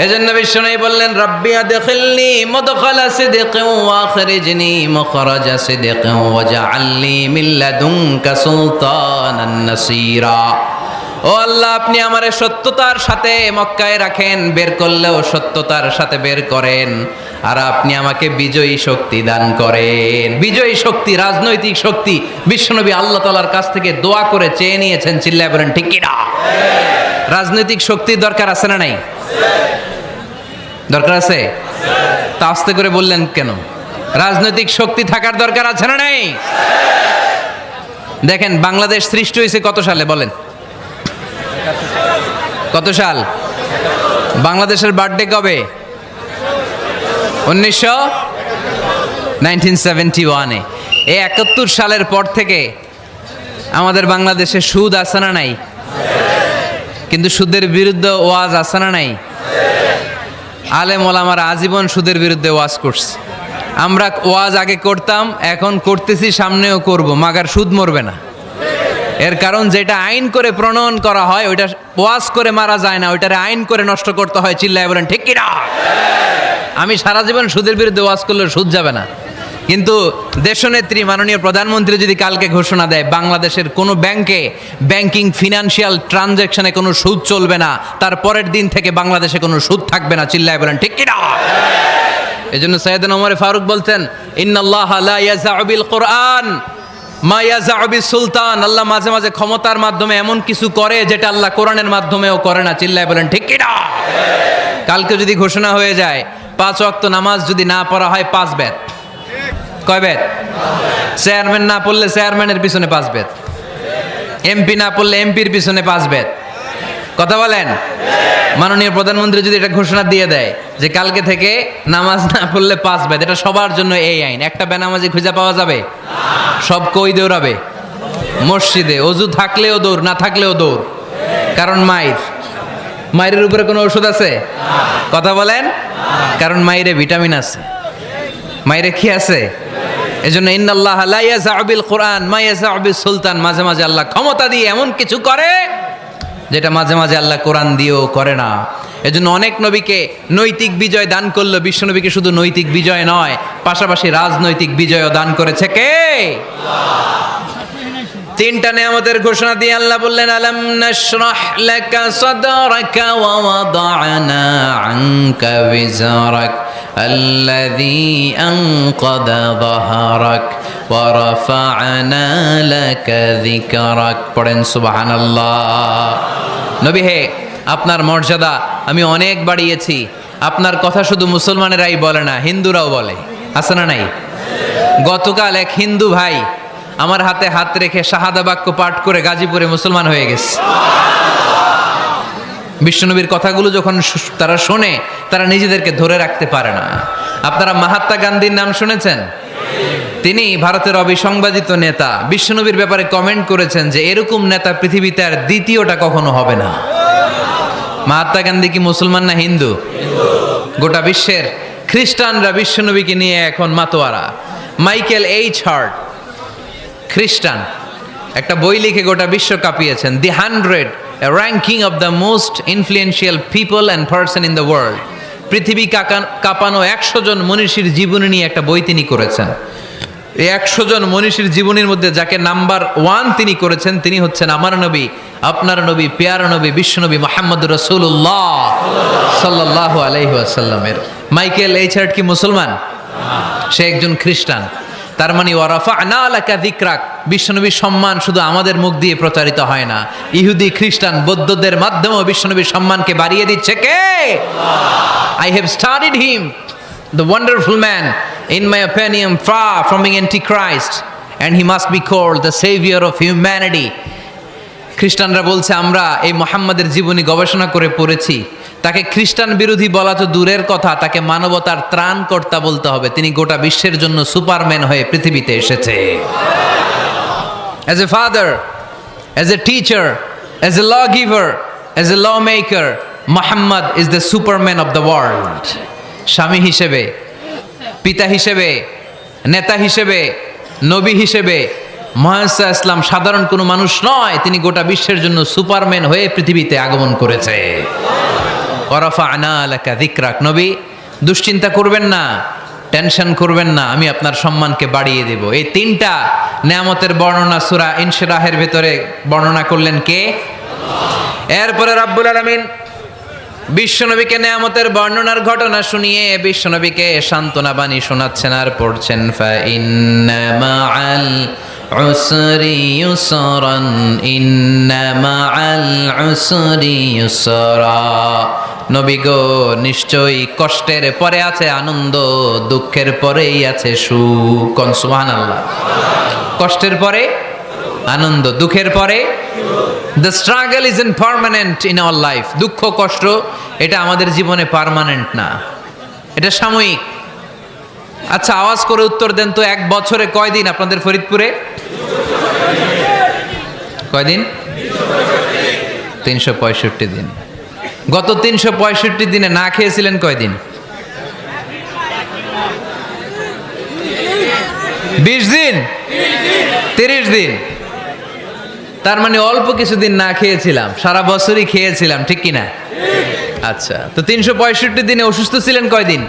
এজন্য বিশ্বনবী বললেন, রাব্বি আদখিলনি মুদখালা সিদকিন ওয়া আখরিজনি মুখরাজা সিদকিন ওয়াজআলনি মিন লাদুনকা সুলতানান নাসীরা। ও আল্লাহ, আপনি আমারে সত্যতার সাথে মক্কায় রাখেন, বের করলেও সত্যতার সাথে বের করেন, আর আপনি আমাকে বিজয়ী শক্তি দান করেন। বিজয়ী শক্তি, রাজনৈতিক শক্তি বিশ্বনবী আল্লাহ তাআলার কাছ থেকে দোয়া করে চেয়ে নিয়েছেন। চিল্লায় বলেন ঠিক কিনা? রাজনৈতিক শক্তির দরকার আছে না নাই? দরকার আছে? তা আস্তে করে বললেন কেন? রাজনৈতিক শক্তি থাকার দরকার আছে না নাই? দেখেন, বাংলাদেশ সৃষ্টি হয়েছে কত সালে বলেন? কত সাল? বাংলাদেশের বার্থডে কবে? 1971-এ। এই 71 সালের পর থেকে আমাদের বাংলাদেশে সুদ আছে না নাই? কিন্তু সুদের বিরুদ্ধে ওয়াজ আছে না নাই? আলেম ওলামারা আজীবন সুদের বিরুদ্ধে ওয়াজ করছে। আমরা ওয়াজ আগে করতাম, এখন করতেছি, সামনেও করব, মাগার সুদ মরবে না। এর কারণ যেটা আইন করে প্রণয়ন করা হয় ওইটা ওয়াজ করে মারা যায় না, ওইটারে আইন করে নষ্ট করতে হয়। চিল্লায় বলেন ঠিক কিনা? আমি সারা জীবন সুদের বিরুদ্ধে ওয়াজ করলে সুদ যাবে না, কিন্তু দেশনেত্রী মাননীয় প্রধানমন্ত্রী যদি কালকে ঘোষণা দেয় বাংলাদেশের কোনো ব্যাংকে ব্যাংকিং ফিনান্সিয়াল ট্রানজ্যাকশনে কোনো সুদ চলবে না, তার পরের দিন থেকে বাংলাদেশে কোনো সুদ থাকবে না। চিল্লায় বলেন ঠিক কিনা? এজন্য সাইয়েদনা ওমর ফারুক বলতেন, ইন্নাল্লাহা লা ইয়াযাউ বিল কুরআন মা ইয়াযাউ বিস সুলতান। আল্লাহ মাঝে মাঝে ক্ষমতার মাধ্যমে এমন কিছু করে যেটা আল্লাহ কোরআনের মাধ্যমেও করে না। চিল্লায় বলেন ঠিক কিনা? কালকে যদি ঘোষণা হয়ে যায় 5 ওয়াক্ত নামাজ যদি না পড়া হয় 5 বেত। কয় বেত? চেয়ারম্যান না পড়লে চেয়ারম্যানের পিছনে 5 বেত, এমপি না পড়লে এমপির পিছনে 5 বেত। কথা বলেন? মাননীয় প্রধানমন্ত্রী যদি এটা ঘোষণা দিয়ে দেয় যে কালকে থেকে নামাজ না পড়লে 5 বেত, এটা সবার জন্য এই আইন। একটা বেনামাজি খুঁজে পাওয়া যাবে? সব কই দৌড়াবে? মসজিদে। অজু থাকলেও দৌড়, না থাকলেও দৌড়। কারণ মায়ের উপরে কোনো ওষুধ আছে? কথা বলেন? কারণ মায়েরে ভিটামিন আছে, মায়েরে কি আছে? এজন্য ইন্নাল্লাহা লা ইয়াযাউ বিল কুরআন মা ইয়াযাউ বিস সুলতান। মাঝে মাঝে আল্লাহ ক্ষমতা দিয়ে এমন কিছু করে যেটা মাঝে মাঝে আল্লাহ কোরআন দিয়েও করে না। এজন্য অনেক নবীকে নৈতিক বিজয় দান করলো, বিশ্ব নবীকে শুধু নৈতিক বিজয় নয়, পাশাপাশি রাজনৈতিক বিজয়ও দান করেছে কে? তিনটা নিয়ামতের ঘোষণা দিয়ে আল্লাহ বললেন, আলাম নাশরাহ লাকা সাদরাকা ওয়া ওয়াদা'না আনকা বিজরাক আল্লাযী আনকাযা যাহরাক ওয়া রাফা'না লাকা যিকরাক। পড়েন সুবহানাল্লাহ। নবী হে, আপনার মর্যাদা আমি অনেক বাড়িয়েছি। আপনার কথা শুধু মুসলমানেরাই বলে না, হিন্দুরাও বলে, আছে না নাই? গতকাল এক হিন্দু ভাই আমার হাতে হাত রেখে শাহাদা বাক্য পাঠ করে গাজীপুরে মুসলমান হয়ে গেছে। বিশ্বনবীর কথাগুলো যখন তারা শোনে, তারা নিজেদেরকে ধরে রাখতে পারে না। আপনারা মহাত্মা গান্ধীর নাম শুনেছেন? তিনি ভারতের অবিসংবাদিত নেতা। বিশ্বনবীর ব্যাপারে কমেন্ট করেছেন যে এরকম নেতা পৃথিবীতে আর দ্বিতীয়টা কখনো হবে না। মহাত্মা গান্ধী কি মুসলমান না হিন্দু? গোটা বিশ্বের খ্রিস্টানরা বিশ্বনবীকে নিয়ে এখন মাতোয়ারা। মাইকেল এইচ হার্ট, খ্রিস্টান, একটা বই লিখে গোটা বিশ্ব কাঁপিয়েছেন, দি 100 ranking of the most influential people and person in the world. পৃথিবী কাঁপানো 100 জন মনীষীর জীবনী নিয়ে একটা বই তিনি করেছেন। এই 100 জন মনীষীর জীবনীর মধ্যে যাকে নাম্বার 1 তিনি করেছেন, তিনি হচ্ছেন আমার নবী, আপনার নবী, পেয়ারা নবী, বিশ্বনবী মুহাম্মদুর রাসূলুল্লাহ সাল্লাল্লাহু আলাইহি ওয়াসাল্লামের। মাইকেল এইচ হার্ট কি মুসলমান? সে একজন খ্রিস্টান। তার মানে ওয়া রাফা'না লাকা যিকরাক, বিশ্বনবীর সম্মান শুধু আমাদের মুখ দিয়ে প্রচারিত হয় না, ইহুদি, খ্রিস্টান, বৌদ্ধদের মাধ্যমেও বিশ্বনবীর সম্মানকে বাড়িয়ে দিচ্ছে কে? I have studied him, the wonderful man, in my opinion far from being antichrist, and he must be called the savior of humanity. খ্রিস্টানরা বলছে আমরা এই মুহাম্মাদের জীবনী গবেষণা করে পড়েছি, তাকে খ্রিস্টান বিরোধী বলা তো দূরের কথা, তাকে মানবতার ত্রাণকর্তা বলতে হবে। তিনি গোটা বিশ্বের জন্য সুপারম্যান হয়ে পৃথিবীতে এসেছে। As a father, as a teacher, as a lawgiver, as a lawmaker, Muhammad is the superman of the world. স্বামী হিসেবে, পিতা হিসেবে, নেতা হিসেবে, নবী হিসেবে মুহাম্মদ ইসলাম সাধারণ কোনো মানুষ নয়, তিনি গোটা বিশ্বের জন্য সুপারম্যান হয়ে পৃথিবীতে আগমন করেছে। ওয়া রাফা'না লাকা যিকরাক, নবী দুশ্চিন্তা করবেন না, টেনশন করবেন না, আমি আপনার সম্মানকে বাড়িয়ে দেব। এই তিনটা নিয়ামতের বর্ণনা সূরা ইনশিরাহের ভেতরে বর্ণনা করলেন কে? এরপরে রাব্বুল আলামিন বিশ্বনবীকে নিয়ামতের বর্ণনার ঘটনা শুনিয়ে বিশ্বনবীকে সান্ত্বনা বাণী শোনাচ্ছেন আর পড়ছেন, ফা ইন্না মাআল উসরি ইউসরান, ইন্না মাআল উসরি ইউসরা। নবী গো, নিশ্চয়ই কষ্টের পরে আছে আনন্দ, দুঃখের পরেই আছে সুখ। কোন সুবহানাল্লাহ। কষ্টের পরে আনন্দ, দুঃখের পরে। The struggle isn't permanent in our life. দুঃখ কষ্ট এটা আমাদের জীবনে পার্মানেন্ট না, এটা সাময়িক। আচ্ছা, আওয়াজ করে উত্তর দেন তো, এক বছরে কয়দিন আপনাদের ফরিদপুরে? কয়দিন? 365 দিন। গত 365 দিনে না খেয়েছিলেন কয়দিন? 20 দিন, 30 দিন। তার মানে অল্প কিছুদিন না খেয়েছিলাম, সারা বছরই খেয়েছিলাম, ঠিক কিনা? আচ্ছা, তো 365 দিনে অসুস্থ ছিলেন কয়দিন?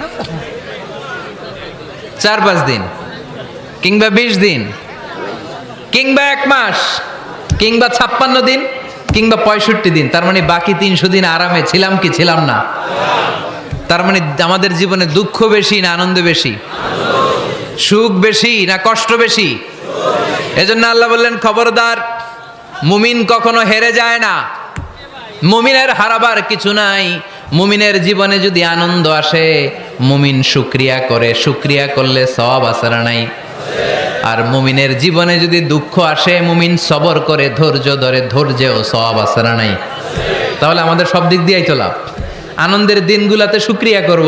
4-5 দিন, কিংবা 20 দিন, কিংবা 1 মাস, কিংবা 56 দিন, কিংবা 65 দিন। তার মানে বাকি 300 দিন আরামে ছিলাম কি ছিলাম না? তার মানে আমাদের জীবনে দুঃখ বেশি না আনন্দ বেশি? সুখ বেশি না কষ্ট বেশি? এজন্য আল্লাহ বললেন, খবরদার, মুমিন কখনো হেরে যায় না, মুমিনের হারাবার কিছু নাই। মুমিনের জীবনে যদি আনন্দ আসে, মুমিন শুকরিয়া করে, শুকরিয়া করলে সওয়াব আছে না নাই? আর মুমিনের জীবনে যদি দুঃখ আসে, মুমিন সবর করে, ধৈর্য ধরে, ধৈর্যেও সওয়াব আছে না নাই? তাহলে আমাদের সব দিক দিয়েই তো লাভ। আনন্দের দিনগুলাতে শুকরিয়া করব,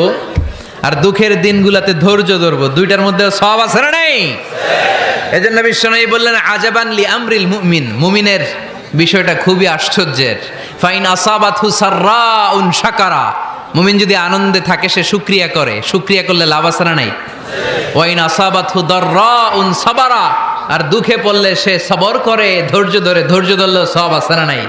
আর দুঃখের দিনগুলাতে ধৈর্য ধরবো, দুইটার মধ্যে সওয়াব আছে না নাই? এজন্য বিশ্বনবী বললেন, আজাবান লি আমরিল মুমিন, মুমিনের বিষয়টা খুবই আশ্চর্যের। ফাইন আসাবাতহু সাররাউন শাকারা, মুমিন যদি আনন্দে থাকে সে শুকরিয়া করে, শুকরিয়া করলে লাভ আছে না নাই? ওয়াইন আসাবাতহু দাররাউন সাবারা, আর দুঃখে পড়লে সে সবর করে, ধৈর্য ধরে, ধৈর্য ধরলে সওয়াব আছে না নাই?